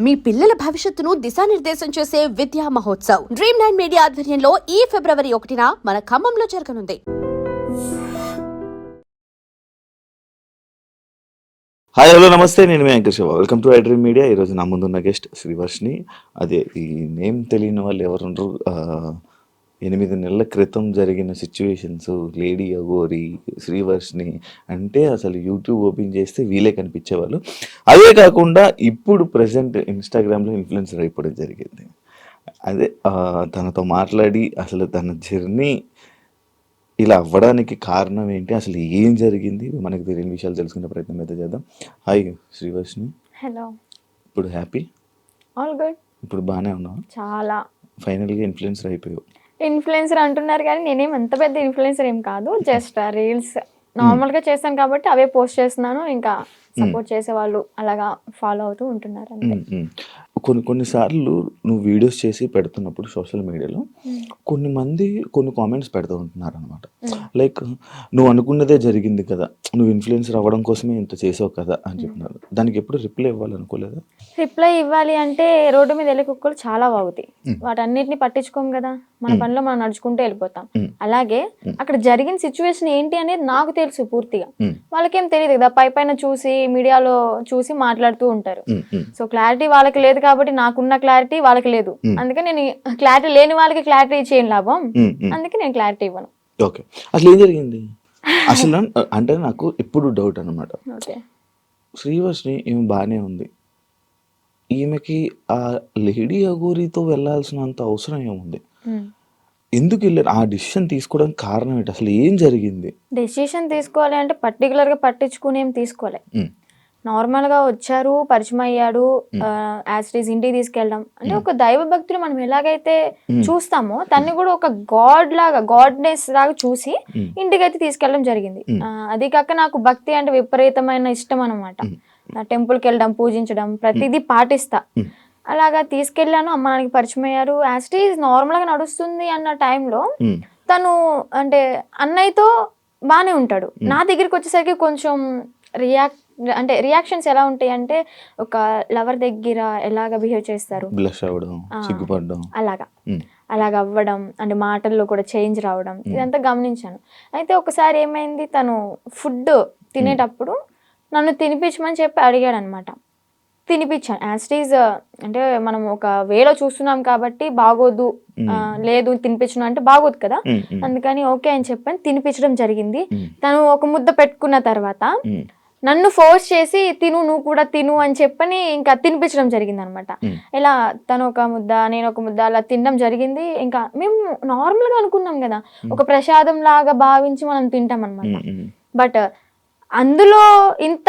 మీ పిల్లల భవిష్యత్తును దిశానిర్దేశం చేసే విద్యా మహోత్సవ్ Dream9 మీడియా ఆధ్వర్యంలో ఈ ఫిబ్రవరి 1న మన ఖమ్మంలో జరగనుంది. హాయ్ హలో నమస్తే, నేను మీ anchor Shiva. Welcome to dream media. ఈరోజు నా ముందున్న గెస్ట్ శ్రీవర్షిని. అదే ఈ నేమ్ తెలియని వాళ్ళు ఎవరుండ్రు. 8 నెలల క్రితం జరిగిన సిచ్యువేషన్స్, లేడీ అగోరి, శ్రీవర్షిని అంటే అసలు యూట్యూబ్ ఓపెన్ చేస్తే వీలే కనిపించేవాళ్ళు. అదే కాకుండా ఇప్పుడు ప్రజెంట్ ఇన్స్టాగ్రామ్లో ఇన్ఫ్లుయెన్సర్ అయిపోవడం జరిగింది. అదే తనతో మాట్లాడి అసలు తన జర్నీ ఇలా అవ్వడానికి కారణం ఏంటి, అసలు ఏం జరిగింది, మనకు తెలియని విషయాలు తెలుసుకునే ప్రయత్నం అయితే చేద్దాం. హాయ్ శ్రీవర్షిని. హలో. ఇప్పుడు హ్యాపీ? All good. ఇప్పుడు బాగానే ఉన్నావు? చాలా. ఫైనల్గా ఇన్ఫ్లుయెన్సర్ అయిపోయావు. ఇన్ఫ్లుయెన్సర్ అంటున్నారు కానీ నేనేం అంత పెద్ద ఇన్ఫ్లుయెన్సర్ ఏం కాదు. జస్ట్ రీల్స్ నార్మల్గా చేస్తాను కాబట్టి అవే పోస్ట్ చేస్తున్నాను. ఇంకా సపోర్ట్ చేసే వాళ్ళు అలాగా ఫాలో అవుతూ ఉంటున్నారు అంతే. కొన్నిసార్లు నువ్వు వీడియోస్ చేసి పెడుతున్నప్పుడు సోషల్ మీడియాలో మంది కొన్ని కామెంట్స్ పెడుతూ ఉంటున్నారు అనమాట. లైక్ నువ్వు అనుకున్నదే జరిగింది కదా, నువ్వు ఇన్ఫ్లుయెన్సర్ అవ్వడం కోసమే ఇంత చేసావు కదా అని చెప్తున్నారు. దానికి ఎప్పుడు రిప్లై ఇవ్వాలనుకోలేదా? రిప్లై ఇవ్వాలి అంటే రోడ్డు మీద వెళ్ళే కుక్కలు చాలా వాగుతాయి. వాటన్నిటిని పట్టించుకోం కదా, మన పనిలో మనం నడుచుకుంటూ వెళ్ళిపోతాం. అలాగే అక్కడ జరిగిన సిచ్యువేషన్ ఏంటి అనేది నాకు తెలుసు పూర్తిగా, వాళ్ళకేం తెలియదు కదా. పైన చూసి మీడియాలో చూసి మాట్లాడుతూ ఉంటారు. సో క్లారిటీ వాళ్ళకి లేదు కాబట్టి నాకున్న క్లారిటీ వాళ్ళకి లేదు. అందుకే నేను క్లారిటీ లేని వాళ్ళకి క్లారిటీ చేయను లాభం. అందుకే నేను క్లారిటీ ఇవ్వను. ఓకే, అసలు ఏం జరిగింది అసలు అంటే నాకు ఎప్పుడు డౌట్ అనమాట. శ్రీవర్షిని ఈమె బాగానే ఉంది, ఈమెకి ఆ లేడీ అగోరితో వెళ్ళాల్సినంత అవసరం ఏముంది? ఎందుకు వెళ్ళారు? ఆ డిసిషన్ తీసుకోవడానికి కారణం ఏంటి? అసలు ఏం జరిగింది? డెసిషన్ తీసుకోవాలి అంటే పర్టికులర్గా పట్టించుకుని ఏం తీసుకోవాలి. నార్మల్గా వచ్చారు, పరిచయం అయ్యాడు, యాజ్ ఇంటికి తీసుకెళ్ళడం అంటే ఒక దైవ భక్తులు మనం ఎలాగైతే చూస్తామో తన్ని కూడా ఒక గాడ్నెస్ లాగా చూసి ఇంటికి అయితే తీసుకెళ్ళడం జరిగింది. అది కాక నాకు భక్తి అంటే విపరీతమైన ఇష్టం అనమాట. టెంపుల్కి వెళ్ళడం, పూజించడం ప్రతిదీ పాటిస్తా. అలాగా తీసుకెళ్ళాను, అమ్మ నాన్నకి పరిచయం అయ్యారు. యాజ్ నార్మల్గా నడుస్తుంది అన్న టైంలో తను అంటే అన్నయ్యతో బాగానే ఉంటాడు. నా దగ్గరికి వచ్చేసరికి కొంచెం రియాక్షన్స్ ఎలా ఉంటాయి అంటే ఒక లవర్ దగ్గర ఎలాగ బిహేవ్ చేస్తారు, అలాగ అవ్వడం అంటే మాటల్లో కూడా చేంజ్ రావడం ఇదంతా గమనించాను. అయితే ఒకసారి ఏమైంది, తను ఫుడ్ తినేటప్పుడు నన్ను తినిపించమని చెప్పి అడిగాడు అనమాట. తినిపించాను. యాజ్ అంటే మనం ఒక వేలో చూస్తున్నాం కాబట్టి బాగోదు, లేదు తినిపించను అంటే బాగోదు కదా, అందుకని ఓకే అని చెప్పని తినిపించడం జరిగింది. తను ఒక ముద్ద పెట్టుకున్న తర్వాత నన్ను ఫోర్స్ చేసి తిను, నువ్వు కూడా తిను అని చెప్పని ఇంకా తినిపించడం జరిగింది అనమాట. ఇలా తను ఒక ముద్ద, నేను ఒక ముద్ద అలా తినడం జరిగింది. ఇంకా మేము నార్మల్గా అనుకున్నాం కదా, ఒక ప్రసాదం లాగా భావించి మనం తింటాం అనమాట. బట్ అందులో ఇంత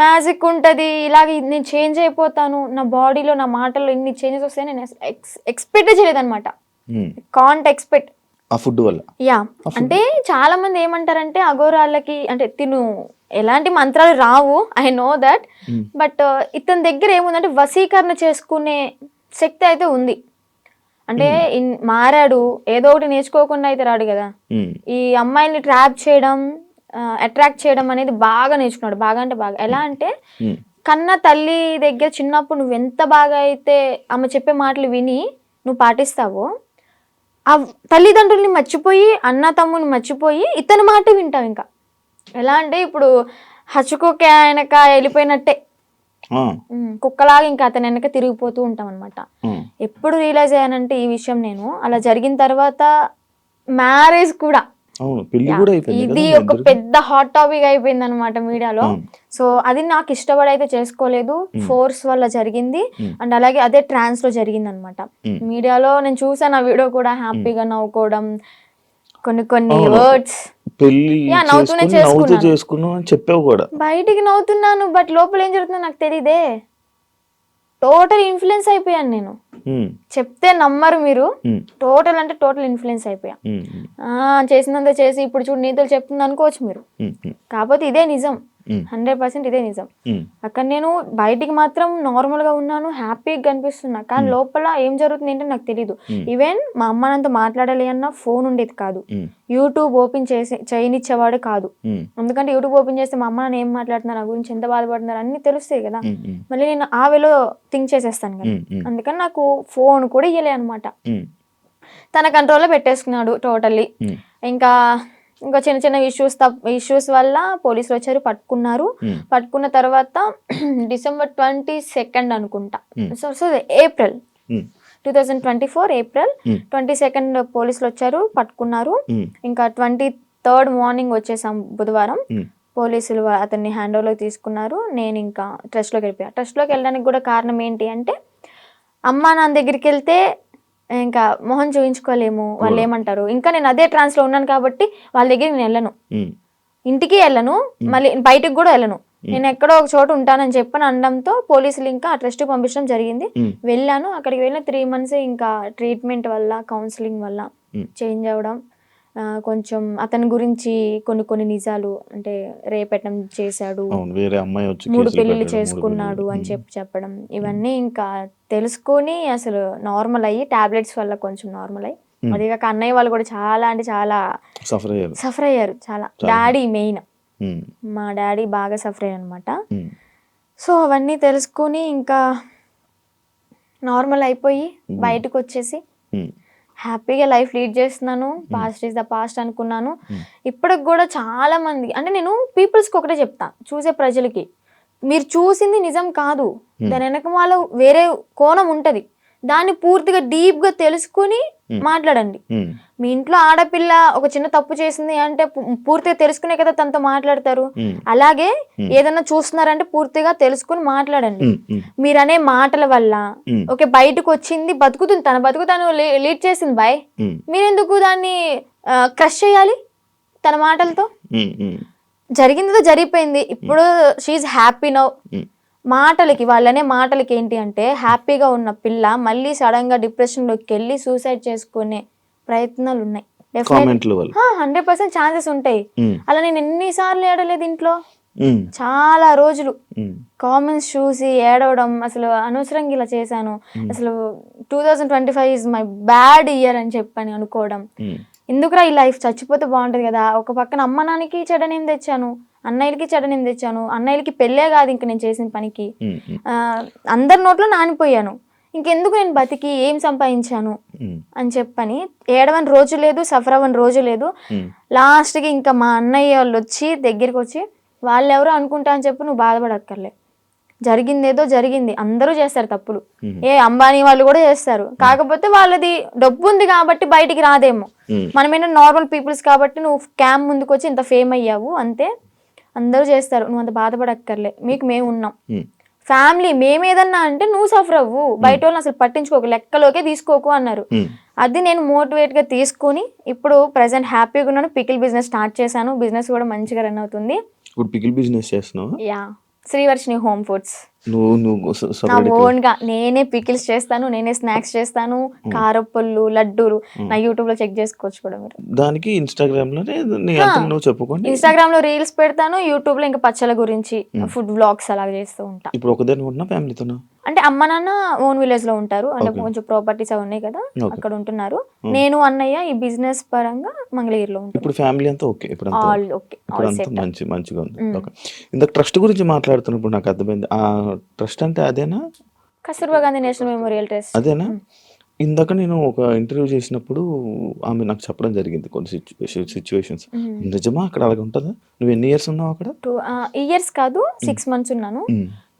మ్యాజిక్ ఉంటుంది, ఇలాగ నేను చేంజ్ అయిపోతాను, నా బాడీలో నా మాటల్లో ఇన్ని చేంజెస్ వస్తాయని నేను ఎక్స్పెక్ట్ చేయలేదు అనమాట. కాంట్ ఎక్స్పెక్ట్ ఆ ఫుడ్ వల్ల. యా, అంటే చాలా మంది ఏమంటారంటే అఘోరాళ్ళకి అంటే తిను ఎలాంటి మంత్రాలు రావు, ఐ నో దట్. బట్ ఇతని దగ్గర ఏముందంటే వశీకరణ చేసుకునే శక్తి అయితే ఉంది. అంటే మారాడు, ఏదో ఒకటి నేర్చుకోకుండా అయితే రాడు కదా. ఈ అమ్మాయిల్ని ట్రాప్ చేయడం, అట్రాక్ట్ చేయడం అనేది బాగా నేర్చుకున్నాడు. బాగా అంటే బాగా. ఎలా అంటే కన్న తల్లి దగ్గర చిన్నప్పుడు నువ్వు ఎంత బాగా అయితే ఆమె చెప్పే మాటలు విని నువ్వు పాటిస్తావో, ఆ తల్లిదండ్రుల్ని మర్చిపోయి, అన్న తమ్ముని మర్చిపోయి ఇతని మాట వింటావు. ఇంకా ఎలా అంటే ఇప్పుడు హచ్చుకోక వెనక వెళ్ళిపోయినట్టే, కుక్కలాగా ఇంకా అతని వెనక తిరిగిపోతూ ఉంటాం అనమాట. ఎప్పుడు రియలైజ్ అయ్యానంటే ఈ విషయం నేను అలా జరిగిన తర్వాత మ్యారేజ్ కూడా ఇది ఒక పెద్ద హాట్ టాపిక్ అయిపోయింది అనమాట మీడియాలో. సో అది నాకు ఇష్టపడి అయితే చేసుకోలేదు, ఫోర్స్ వల్ల జరిగింది. అండ్ అలాగే అదే ట్రాన్స్ లో జరిగింది అనమాట. మీడియాలో నేను చూసాను ఆ వీడియో కూడా, హ్యాపీగా నవ్వుకోవడం, కొన్ని వర్డ్స్ నవ్వుతూనే చేసుకున్నాను, బయటికి నవ్వుతున్నాను, బట్ లోపల ఏం జరుగుతుందో నాకు తెలియదే. టోటల్ ఇన్ఫ్లుయెన్స్ అయిపోయాను నేను. చెప్తే నమ్మరు మీరు, టోటల్ అంటే టోటల్ ఇన్ఫ్లుయెన్స్ అయిపోయా. చేసినంత చేసి ఇప్పుడు చూడు నీతులు చెప్తుంది అనుకోవచ్చు మీరు, కాకపోతే ఇదే నిజం. 100% ఇదే నిజం. అక్కడ నేను బయటికి మాత్రం నార్మల్ గా ఉన్నాను, హ్యాపీగా కనిపిస్తున్నా, కానీ లోపల ఏం జరుగుతుంది ఏంటో నాకు తెలియదు. ఈవెన్ మా అమ్మ నాతో మాట్లాడాలి అన్న ఫోన్ ఉండేది కాదు, యూట్యూబ్ ఓపెన్ చేయనిచ్చేవాడు కాదు. ఎందుకంటే యూట్యూబ్ ఓపెన్ చేస్తే మా అమ్మ నాన్న ఏం మాట్లాడుతున్నారు, నా గురించి ఎంత బాధపడుతున్నారు అన్ని తెలుస్తాయి కదా. మళ్ళీ నేను ఆ వేలో థింక్ చేసేస్తాను కదా, అందుకని నాకు ఫోన్ కూడా ఇయ్యలే అనమాట. తన కంట్రోల్లో పెట్టేసుకున్నాడు టోటల్లీ. ఇంకా చిన్న చిన్న ఇష్యూస్ వల్ల పోలీసులు వచ్చారు, పట్టుకున్నారు. పట్టుకున్న తర్వాత December 22 అనుకుంటా, సో ఏప్రిల్ 2024 ఏప్రిల్ 22 పోలీసులు వచ్చారు, పట్టుకున్నారు. ఇంకా 23rd మార్నింగ్ వచ్చేసాం బుధవారం. పోలీసులు అతన్ని హ్యాండ్ ఓవర్లోకి తీసుకున్నారు. నేను ఇంకా ట్రస్ట్లోకి వెళ్ళిపోయా. ట్రస్ట్లోకి వెళ్ళడానికి కూడా కారణం ఏంటి అంటే, అమ్మా నాన్న దగ్గరికి వెళ్తే ఇంకా మొహం చూపించుకోలేము, వాళ్ళు ఏమంటారు. ఇంకా నేను అదే ట్రాన్స్ లో ఉన్నాను కాబట్టి వాళ్ళ దగ్గరికి నేను వెళ్ళను, ఇంటికి వెళ్ళను, మళ్ళీ బయటకు కూడా వెళ్ళను. నేను ఎక్కడో ఒక చోట ఉంటానని చెప్పని అనడంతో పోలీసులు ఇంకా ఆ ట్రస్ట్ పంపించడం జరిగింది. వెళ్ళాను. అక్కడికి వెళ్ళిన 3 months ఇంకా ట్రీట్మెంట్ వల్ల, కౌన్సిలింగ్ వల్ల చేంజ్ అవ్వడం, కొంచెం అతని గురించి కొన్ని నిజాలు, అంటే రేపెట్టడం చేశాడు, 3 పెళ్లిళ్ళు చేసుకున్నాడు అని చెప్పడం, ఇవన్నీ ఇంకా తెలుసుకొని అసలు నార్మల్ అయ్యి, టాబ్లెట్స్ వల్ల కొంచెం నార్మల్ అయ్యి, అదిగాక అన్నయ్య వాళ్ళు కూడా చాలా అంటే చాలా సఫర్ అయ్యారు. చాలా డాడీ మెయిన్, మా డాడీ బాగా సఫర్ అయ్యారు అనమాట. సో అవన్నీ తెలుసుకొని ఇంకా నార్మల్ అయిపోయి బయటకు వచ్చేసి హ్యాపీగా లైఫ్ లీడ్ చేస్తున్నాను. పాస్ట్ ఈజ్ ద పాస్ట్ అనుకున్నాను. ఇప్పటికి కూడా చాలా మంది, అంటే నేను పీపుల్స్కి ఒకటే చెప్తా, చూసే ప్రజలకి, మీరు చూసింది నిజం కాదు, దాని వెనక వాళ్ళు వేరే కోణం ఉంటది, దాన్ని పూర్తిగా డీప్ గా తెలుసుకుని మాట్లాడండి. మీ ఇంట్లో ఆడపిల్ల ఒక చిన్న తప్పు చేసింది అంటే పూర్తిగా తెలుసుకునే కదా తనతో మాట్లాడతారు. అలాగే ఏదన్నా చూస్తున్నారంటే పూర్తిగా తెలుసుకుని మాట్లాడండి. మీరనే మాటల వల్ల ఓకే బయటకు వచ్చింది, బతుకుతుంది, తన బతుకు తను లీడ్ చేసింది బాయ్, మీరెందుకు దాన్ని క్రష్ చేయాలి తన మాటలతో? జరిగిందితో జరిగిపోయింది. ఇప్పుడు షీఈ్ హ్యాపీ నౌ. వాళ్ళనే మాటలకి ఏంటి అంటే, హ్యాపీగా ఉన్న పిల్ల మళ్ళీ సడన్ గా డిప్రెషన్ లోకి వెళ్ళి సూసైడ్ చేసుకునే ప్రయత్నాలు ఉన్నాయి. 100% ఛాన్సెస్ ఉంటాయి. అలా నేను ఎన్నిసార్లు ఏడలేదు ఇంట్లో, చాలా రోజులు కామెంట్స్ చూసి ఏడవడం, అసలు అనవసరంగా ఇలా చేశాను, అసలు 2025 ఈజ్ మై బ్యాడ్ ఇయర్ అని చెప్పని అనుకోవడం, ఎందుకురా ఈ లైఫ్, చచ్చిపోతే బాగుంటది కదా. ఒక పక్కన అమ్మ నాన్నకి చెడనేం తెచ్చాను, అన్నయ్యలకి చెడనేం తెచ్చాను, అన్నయ్యలకి పెళ్ళే కాదు ఇంక నేను చేసిన పనికి, అందరి నోట్లో నానిపోయాను, ఇంకెందుకు నేను బతికి ఏం సంపాదించాను అని చెప్పని ఏడవని రోజు లేదు, సఫర్ అవ్వని రోజు లేదు. లాస్ట్కి ఇంకా మా అన్నయ్య వాళ్ళు వచ్చి దగ్గరికి వచ్చి, వాళ్ళెవరో అనుకుంటా అని చెప్పి నువ్వు బాధపడక్కర్లే, జరిగిందేదో జరిగింది, అందరూ చేస్తారు తప్పులు, అంబానీ వాళ్ళు కూడా చేస్తారు, కాకపోతే వాళ్ళది డబ్బు ఉంది కాబట్టి బయటికి రాదేమో, మనమేనా నార్మల్ పీపుల్స్ కాబట్టి నువ్వు క్యామ్ ముందుకు వచ్చి ఇంత ఫేమ్ అయ్యావు అంతే, అందరూ చేస్తారు, నువ్వు అంత బాధపడక్కర్లే, మీకు మేము ఉన్నాం, ఫ్యామిలీ మేమేదన్నా అంటే నువ్వు సఫర్ అవ్వు, బయట వాళ్ళని అసలు పట్టించుకోకు, లెక్కలోకే తీసుకోకు అన్నారు. అది నేను మోటివేట్ గా తీసుకుని ఇప్పుడు ప్రెసెంట్ హ్యాపీగా ఉన్నాను. పికిల్ బిజినెస్ స్టార్ట్ చేశాను, బిజినెస్ కూడా మంచిగా రన్ అవుతుంది. ఇప్పుడు పికిల్ బిజినెస్ చేస్తున్నావు? Yeah, Srivarshini home foods. నా ఓన్ గా నేనే పికిల్స్ చేస్తాను, నేనే స్నాక్స్ చేస్తాను, కారప్పళ్ళు, లడ్డూలు, నా యూట్యూబ్ లో చెక్ చేసుకోవచ్చు కూడా మీరు. దానికి ఇన్స్టాగ్రామ్ లో రీల్స్ పెడతాను, యూట్యూబ్ లో ఇంకా పచ్చల గురించి ఫుడ్ వ్లాగ్స్ అలాగే చేస్తూ ఉంటా. ఇప్పుడు ఒకదాని ఉన్నా ఫ్యామిలీతోనా? అంటే అమ్మ నాన్న ఓన్ విలేజ్ లో ఉంటారు, అంటే కొంచెం ప్రాపర్టీస్ అవి ఉన్నాయి కదా, అక్కడ ఉంటున్నారు. నేను అన్నయ్య ఈ బిజినెస్ పరంగా మంగళగిరిలో ఉంటాను. ఇప్పుడు ఫ్యామిలీ అంతా ఓకే, ఇప్పుడు మంచిగా ఉంది. ఇందాక ట్రస్ట్ గురించి మాట్లాడుతున్నప్పుడు నాకు అర్థమైంది, ఆ ట్రస్ట్ అంటే అదేనా? Kasturba Gandhi national memorial trust అదేనా? ఇందాక నేను ఒక ఇంటర్వ్యూ చేసినప్పుడు ఆమె నాకు చెప్పడం జరిగింది కొన్ని సిచ్యువేషన్స్. నిజమా అక్కడ అలాగే ఉంటుందా? నువ్వు ఎన్ని ఇయర్స్ ఉన్నావు అక్కడ? 2 years కాదు, 6 months ఉన్నాను.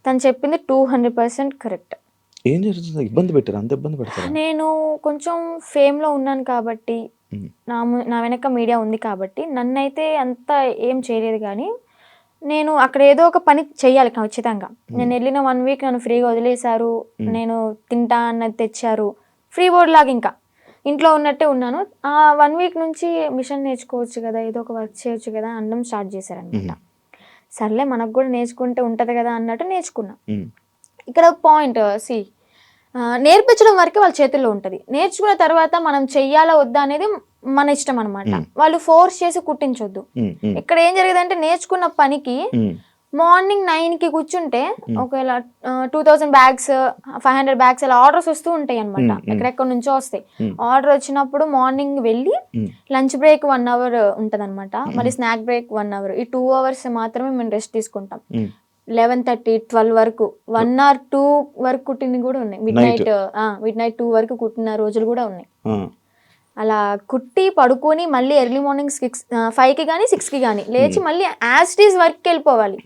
తను చెప్పింది 200% కరెక్ట్. ఏం జరుగుతుంది? ఇబ్బంది పెట్టారు? అంత ఇబ్బంది పెడతారు? నేను కొంచెం ఫేమ్ లో ఉన్నాను కాబట్టి, నా వెనక మీడియా ఉంది కాబట్టి నన్నైతే అంత ఏం చేయలేదు. కానీ నేను అక్కడ ఏదో ఒక పని చెయ్యాలి ఖచ్చితంగా. నేను వెళ్ళిన 1 week నన్ను ఫ్రీగా వదిలేశారు, నేను తింటా అన్నది తెచ్చారు, ఫ్రీ బోర్డ్ లాగా ఇంకా ఇంట్లో ఉన్నట్టే ఉన్నాను. ఆ 1 week నుంచి మిషన్ నేర్చుకోవచ్చు కదా, ఏదో ఒక వర్క్ చేయొచ్చు కదా అనడం స్టార్ట్ చేశారనమాట. సర్లే మనకు కూడా నేర్చుకుంటే ఉంటది కదా అన్నట్టు నేర్చుకున్నా. ఇక్కడ పాయింట్ నేర్పించడం వరకే వాళ్ళ చేతుల్లో ఉంటది, నేర్చుకున్న తర్వాత మనం చెయ్యాలా వద్దా అనేది మన ఇష్టం అనమాట. వాళ్ళు ఫోర్స్ చేసి కుట్టించొద్దు. ఇక్కడ ఏం జరిగేదంటే నేర్చుకున్న పనికి మార్నింగ్ 9కి కూర్చుంటే ఒకవేళ 2000 బ్యాగ్స్ 500 బ్యాగ్స్ అలా ఆర్డర్స్ వస్తూ ఉంటాయి అనమాట. ఎక్కడెక్కడ నుంచో వస్తాయి. ఆర్డర్ వచ్చినప్పుడు మార్నింగ్ వెళ్ళి లంచ్ బ్రేక్ 1 అవర్ ఉంటది అనమాట. మళ్ళీ స్నాక్ బ్రేక్ 1 అవర్. ఈ 2 అవర్స్ మాత్రమే మేము రెస్ట్ తీసుకుంటాం. 11:30 12 వరకు 1 or 2 వరకు కుట్టినవి కూడా ఉన్నాయి. మిడ్ నైట్ 2 వరకు కుట్టిన రోజులు కూడా ఉన్నాయి. అలా కుట్టి పడుకొని మళ్ళీ ఎర్లీ మార్నింగ్ 5కి కానీ 6కి కానీ లేచి మళ్ళీ యాజ్ ఇట్ ఈస్ వర్క్కి వెళ్ళిపోవాలి.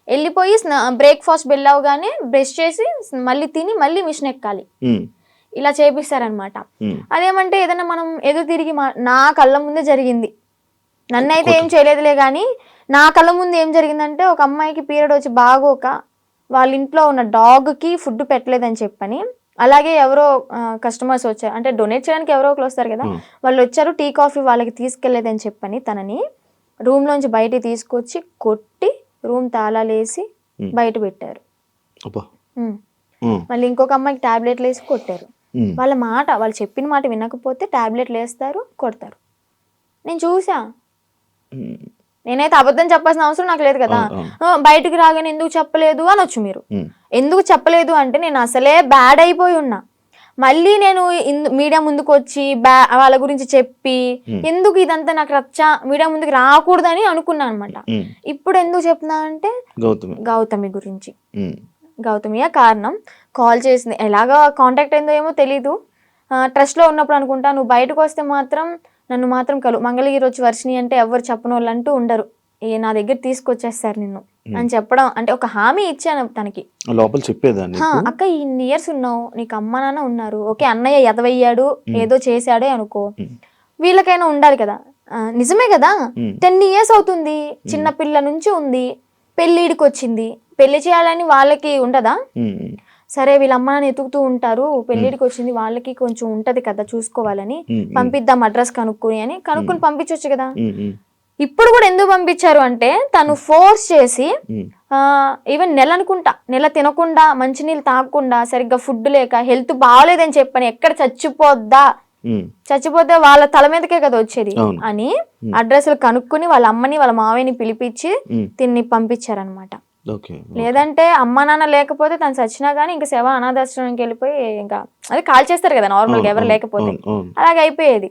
వెళ్ళిపోయి బ్రేక్ఫాస్ట్ బెల్ అవగానే బ్రష్ చేసి మళ్ళీ తిని మళ్ళీ మిషన్ ఎక్కాలి. ఇలా చేపిస్తారనమాట. అదేమంటే ఏదైనా మనం ఎదురు తిరిగి నా కళ్ళ ముందే జరిగింది. నన్నైతే ఏం చేయలేదులే కానీ నా కళ్ళ ముందు ఏం జరిగిందంటే ఒక అమ్మాయికి పీరియడ్ వచ్చి బాగోక వాళ్ళ ఇంట్లో ఉన్న డాగ్కి ఫుడ్ పెట్టలేదని చెప్పని, అలాగే ఎవరో కస్టమర్స్ వచ్చారు, అంటే డొనేట్ చేయడానికి ఎవరో ఒకరు వస్తారు కదా, వాళ్ళు వచ్చారు టీ కాఫీ వాళ్ళకి తీసుకెళ్లేదని చెప్పని తనని రూమ్ లోంచి బయట తీసుకొచ్చి కొట్టి రూమ్ తాళాలేసి బయట పెట్టారు. మళ్ళీ ఇంకొక అమ్మాయికి టాబ్లెట్లు వేసి కొట్టారు. వాళ్ళు చెప్పిన మాట వినకపోతే టాబ్లెట్లు వేస్తారు, కొడతారు. నేను చూసా. నేనైతే అబద్ధం చెప్పాల్సిన అవసరం నాకు లేదు కదా. బయటకు రాగానే ఎందుకు చెప్పలేదు అనొచ్చు మీరు. ఎందుకు చెప్పలేదు అంటే నేను అసలే బ్యాడ్ అయిపోయి ఉన్నా. మళ్ళీ నేను మీడియా ముందుకు వచ్చి వాళ్ళ గురించి చెప్పి ఎందుకు ఇదంతా నాకు మీడియా ముందుకు రాకూడదని అనుకున్నా అనమాట. ఇప్పుడు ఎందుకు చెప్తున్నా అంటే గౌతమి గురించి. గౌతమియే కారణం. కాల్ చేసింది, ఎలాగా కాంటాక్ట్ అయిందో ఏమో తెలీదు. ట్రస్ట్ లో ఉన్నప్పుడు అనుకుంటా, నువ్వు బయటకు వస్తే మాత్రం నన్ను మాత్రం మంగళగిరి వచ్చి వర్షిని అంటే ఎవరు చెప్పని వాళ్ళు అంటూ ఉండరు, నా దగ్గర తీసుకొచ్చేస్తారు నిన్ను అని చెప్పడం. అంటే ఒక హామీ ఇచ్చాను తనకి. లోపల చెప్పేదాన్ని, అక్క ఇన్ని ఇయర్స్ ఉన్నావు, నీకు అమ్మ నాన్న ఉన్నారు, ఓకే అన్నయ్య ఎదవయ్యాడు ఏదో చేశాడే అనుకో, వీళ్ళకైనా ఉండాలి కదా. నిజమే కదా, 10 years అవుతుంది, చిన్న పిల్ల నుంచి ఉంది, పెళ్ళిడికి వచ్చింది, పెళ్లి చేయాలని వాళ్ళకి ఉండదా? సరే వీళ్ళ అమ్మ నాన్న ఎతుకుతూ ఉంటారు, పెళ్లిడికి వచ్చింది, వాళ్ళకి కొంచెం ఉంటది కదా చూసుకోవాలని, పంపిద్దాం అడ్రస్ కనుక్కుని పంపించవచ్చు కదా. ఇప్పుడు కూడా ఎందుకు పంపించారు అంటే తను ఫోర్స్ చేసి ఈవెన్ నెల తినకుండా మంచినీళ్ళు తాగకుండా సరిగ్గా ఫుడ్ లేక హెల్త్ బాగోలేదని చెప్పని ఎక్కడ చచ్చిపోతే వాళ్ళ తల మీదకే కదా వచ్చేది అని అడ్రస్లు కనుక్కుని వాళ్ళ అమ్మని వాళ్ళ మావయ్యని పిలిపించి తిన్ని పంపించారనమాట. లేదంటే అమ్మ నాన్న లేకపోతే తను చచ్చినా గానీ ఇంకా శవ అనాథాశ్రమానికి వెళ్ళిపోయి ఇంకా అది కాల్ చేస్తారు కదా నార్మల్ గా ఎవరు లేకపోతే, అలాగే అయిపోయేది.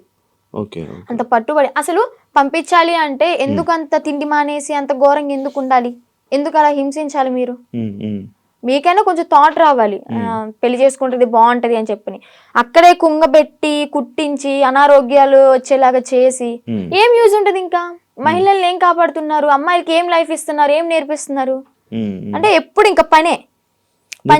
అంత పట్టుబడి అసలు పంపించాలి అంటే ఎందుకు అంత తిండి మానేసి అంత ఘోరంగా ఎందుకు ఉండాలి, ఎందుకు అలా హింసించాలి? మీరు మీకైనా కొంచెం థాట్ రావాలి, పెళ్లి చేసుకుంటుంది బాగుంటది అని చెప్పని. అక్కడే కుంగబెట్టి కుట్టించి అనారోగ్యాలు వచ్చేలాగా చేసి ఏం యూజ్ ఉంటది? ఇంకా మహిళల్ని ఏం కాపాడుతున్నారు? అమ్మాయిలకి ఏం లైఫ్ ఇస్తున్నారు? ఏం నేర్పిస్తున్నారు? అంటే ఎప్పుడు ఇంకా పని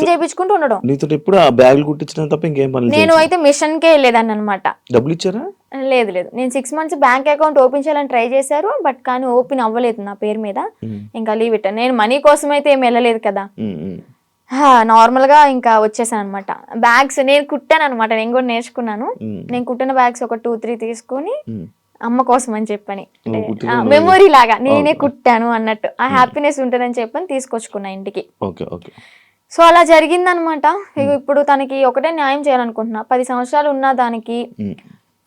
చేయించుకుంటూ ఉండడం. నీతో ఎప్పుడు ఆ బ్యాగులు కుట్టించడం తప్ప ఇంకేం పని? నేను అయితే మిషన్ కే వెళ్ళేదాన్ని అనమాట. డబ్బులు ఇచ్చారా? లేదు నేను 6 months బ్యాంక్ అకౌంట్ ఓపెన్ చేయాలని ట్రై చేశారు, బట్ కానీ ఓపెన్ అవ్వలేదు నా పేరు మీద. ఇంకా లీవ్ ఇట్. నేను మనీ కోసం అయితే ఏం వెళ్ళలేదు కదా, నార్మల్ గా ఇంకా వచ్చేసాను అనమాట. బ్యాగ్స్ నేను కుట్టాను అనమాట, నేను కూడా నేర్చుకున్నాను. నేను కుట్టిన బ్యాగ్స్ ఒక 2-3 తీసుకొని అమ్మ కోసం అని చెప్పని, మెమొరీ లాగా నేనే కుట్టాను అన్నట్టు ఆ హ్యాపీనెస్ ఉంటుందని చెప్పని తీసుకొచ్చుకున్నా ఇంటికి. సో అలా జరిగిందనమాట. ఇప్పుడు తనకి ఒకటే న్యాయం చేయాలనుకుంటున్నా. 10 సంవత్సరాలు ఉన్న దానికి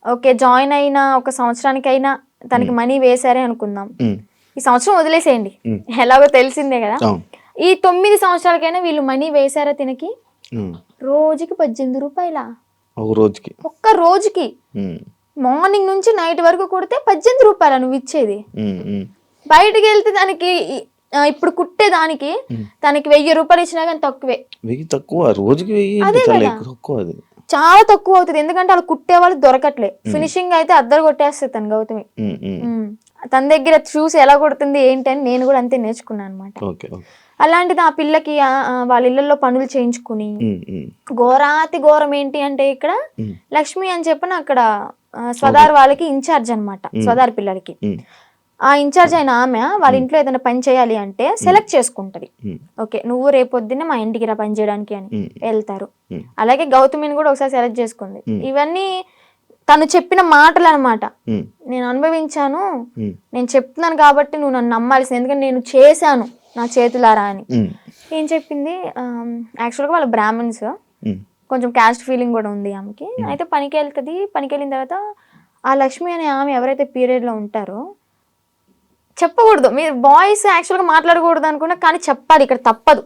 ఓకే జాయిన్ అయిన 1 సంవత్సరానికైనా తనకి మనీ వేసారే అనుకుందాం, ఈ సంవత్సరం వదిలేసేయండి, ఎలాగో తెలిసిందే కదా. ఈ 9 సంవత్సరాలకైనా వీళ్ళు మనీ వేసారా తినకి? రోజుకి 18 రూపాయల ఒక్క రోజుకి. మార్నింగ్ నుంచి నైట్ వరకు కొడితే 18 రూపాయల నువ్వు ఇచ్చేది. బయటకు వెళ్తే దానికి ఇప్పుడు కుట్టే దానికి తనకి 1000 రూపాయలు ఇచ్చినా కానీ తక్కువే. చాలా తక్కువ అవుతుంది, ఎందుకంటే వాళ్ళు కుట్టే వాళ్ళు దొరకట్లే. ఫినిషింగ్ అయితే అద్దరు కొట్టేస్తుంది తను గౌతమి. తన దగ్గర చూసి ఎలా కొడుతుంది ఏంటి అని నేను కూడా అంతే నేర్చుకున్నాను అనమాట. అలాంటిది ఆ పిల్లకి వాళ్ళ ఇళ్లలో పనులు చేయించుకుని ఘోరాతి ఘోరం ఏంటి అంటే ఇక్కడ లక్ష్మి అని చెప్పిన అక్కడ స్వదార్ వాళ్ళకి ఇన్ఛార్జ్ అనమాట. స్వదార్ పిల్లలకి ఆ ఇన్ఛార్జ్ అయిన ఆమె వాళ్ళ ఇంట్లో ఏదైనా పని చేయాలి అంటే సెలెక్ట్ చేసుకుంటది. ఓకే నువ్వు రేపొద్దున్నే మా ఇంటికి రా పని చేయడానికి అని వెళ్తారు. అలాగే గౌతమిని కూడా ఒకసారి సెలెక్ట్ చేసుకుంది. ఇవన్నీ తను చెప్పిన మాటలు అనమాట. నేను అనుభవించాను, నేను చెప్తున్నాను కాబట్టి నువ్వు నన్ను నమ్మాల్సింది, ఎందుకంటే నేను చేశాను నా చేతులారా అని. ఏం చెప్పింది, యాక్చువల్గా వాళ్ళ బ్రాహ్మణ్స్, కొంచెం క్యాస్ట్ ఫీలింగ్ కూడా ఉంది ఆమెకి. అయితే పనికి వెళ్తుంది. పనికి వెళ్ళిన తర్వాత ఆ లక్ష్మి అనే ఆమె ఎవరైతే పీరియడ్లో ఉంటారో చెప్పకూడదు, మీరు బాయ్స్ యాక్చువల్గా మాట్లాడకూడదు అనుకున్నా, కానీ చెప్పాలి, ఇక్కడ తప్పదు.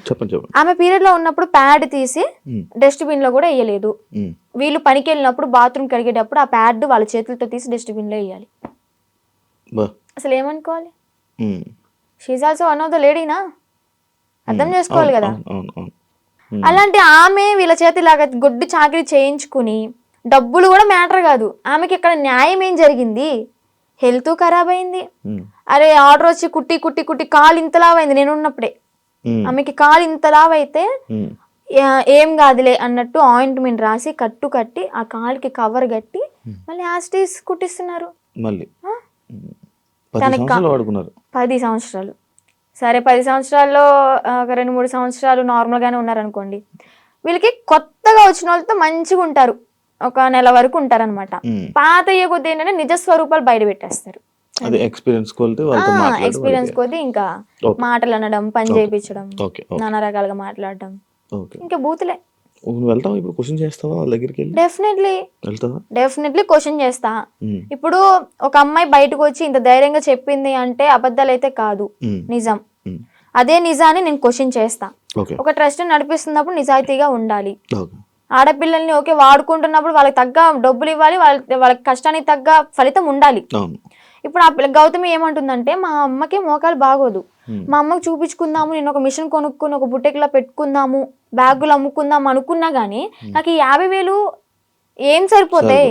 చెప్పండి. ఆమె పీరియడ్ లో ఉన్నప్పుడు ప్యాడ్ తీసి డస్ట్బిన్ లో కూడా వేయలేదు. వీళ్ళు పనికి వెళ్ళినప్పుడు బాత్రూమ్ కడిగేటప్పుడు ఆ ప్యాడ్ వాళ్ళ చేతులతో తీసి డస్ట్బిన్ లో వేయాలి. అసలు ఏమనుకోవాలి? She's also one of the లేడీనా, అర్థం చేసుకోవాలి కదా. అలాంటి ఆమె వీళ్ళ చేతి ఇలాగ గొడ్డు చాకరీ చేయించుకుని, డబ్బులు కూడా మ్యాటర్ కాదు, ఆమెకి ఇక్కడ న్యాయం ఏం జరిగింది? హెల్త్ ఖరాబ్ అయింది. అరే ఆర్డర్ వచ్చి కుట్టి కుట్టి కుట్టి కాలు ఇంతలావైంది నేను ఉన్నప్పుడే. ఆమెకి కాలు ఇంతలావైతే ఏం కాదులే అన్నట్టు ఆయింట్మెంట్ రాసి కట్టు కట్టి ఆ కాలుకి కవర్ కట్టి మళ్ళీ యాస్టీస్ కుట్టిస్తున్నారు. మళ్ళీ 10 సంవత్సరాలు. సరే 10 సంవత్సరాల్లో ఒక 2-3 సంవత్సరాలు నార్మల్ గానే ఉన్నారనుకోండి, వీళ్ళకి కొత్తగా వచ్చిన వాళ్ళతో మంచిగా ఉంటారు, ఒక నెల వరకు ఉంటారనమాట. పాత అయ్యే కొద్ది ఏంటంటే నిజ స్వరూపాలు బయట పెట్టేస్తారు. ఎక్స్పీరియన్స్ కొద్ది ఇంకా మాటలు అనడం, పని చేయించడం, నానా రకాలుగా మాట్లాడడం, ఇంకా బూతులే. డెఫినెట్లీ క్వశ్చన్ చేస్తా. ఇప్పుడు ఒక అమ్మాయి బయటకు వచ్చి ఇంత ధైర్యంగా చెప్పింది అంటే అబద్ధాలు అయితే కాదు, నిజం. అదే నిజాన్ని నేను క్వశ్చన్ చేస్తా. ఒక ట్రస్ట్ నడిపిస్తున్నప్పుడు నిజాయితీగా ఉండాలి. ఆడపిల్లల్ని ఓకే వాడుకుంటున్నప్పుడు వాళ్ళకి తగ్గ డబ్బులు ఇవ్వాలి, వాళ్ళకి కష్టానికి తగ్గ ఫలితం ఉండాలి. ఇప్పుడు ఆ గౌతమి ఏమంటుందంటే, మా అమ్మకి మోకాలు బాగోదు, మా అమ్మకి చూపించుకుందాము, నేను ఒక మిషన్ కొనుక్కుని ఒక బుట్టెక్లా పెట్టుకుందాము, బ్యాగులు అమ్ముకుందాము అనుకున్నా గానీ నాకు ఈ 50,000 ఏం సరిపోతాయి?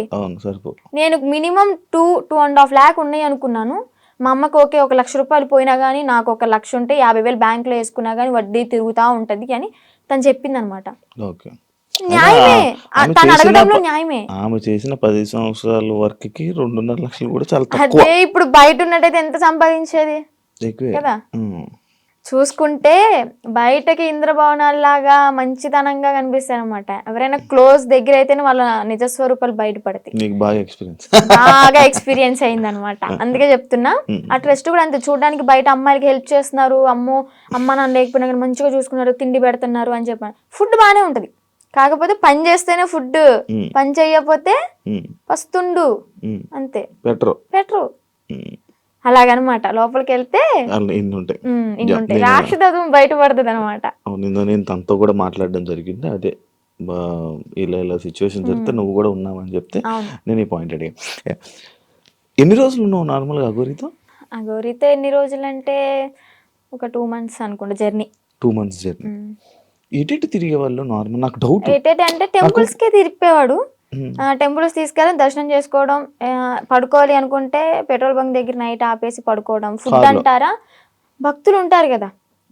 నేను మినిమం 2.5 lakh ఉన్నాయి అనుకున్నాను. మా అమ్మకి ఓకే 1 లక్ష రూపాయలు పోయినా గానీ నాకు 1 లక్ష ఉంటే 50,000 బ్యాంకులో వేసుకున్నా గానీ వడ్డీ తిరుగుతా ఉంటది అని తను చెప్పింది అనమాట. న్యాయమే, తను అడగడంలో న్యాయమే. ఆమె చేసిన 10 సంవత్సరాల వర్క్ కి 2.5 లక్షలు కూడా చాలా తక్కువ. అదే ఇప్పుడు బయట ఉన్నట్టయితే ఎంత సంపాదించేది కదా. చూసుకుంటే బయటకి ఇంద్రభవనాల్లాగా మంచితనంగా కనిపిస్తాయి అనమాట. ఎవరైనా క్లోజ్ దగ్గర అయితేనే వాళ్ళ నిజస్వరూపాలు బయటపడతాయి. బాగా ఎక్స్పీరియన్స్ అయింది అనమాట. అందుకే చెప్తున్నా, ఆ ట్రస్ట్ కూడా అంతే. చూడడానికి బయట అమ్మాయిలకి హెల్ప్ చేస్తున్నారు, అమ్మ నాన్న లేకపోయినా కానీ మంచిగా చూసుకున్నారు, తిండి పెడుతున్నారు అని చెప్పాను. ఫుడ్ బాగానే ఉంటది, కాకపోతే పని చేస్తేనే ఫుడ్, పని చెయ్యకపోతే పస్తుండు అంతే, పెట్రో అలాగనమాట. లోపలికి వెళ్తే రాక్షసత్వం బయటపడుతుంది అనమాట. నేను తనతో కూడా మాట్లాడడం జరిగింది. అదే ఇలా సిచ్యువేషన్ జరిగితే నువ్వు కూడా ఉన్నావని చెప్తే నేను ఈ పాయింట్ అడిగా. ఎన్ని రోజులు ఉన్నావు నార్మల్గా అఘోరితో? ఎన్ని రోజులు అంటే ఒక 2 months అనుకుంటా జర్నీ. 2 months journey. ఎటు తిరిగే వాళ్ళు నార్మల్? నాకు డౌట్, అంటే టెంపుల్స్ కే తిరిగిపోయేవాడు. టెంపుల్స్ తీసుకెళ్ళి దర్శనం చేసుకోవడం, పడుకోవాలి అనుకుంటే పెట్రోల్ బంక్ దగ్గర నైట్ ఆపేసి పడుకోవడం. ఫుడ్ అంటారా, భక్తులు ఉంటారు కదా,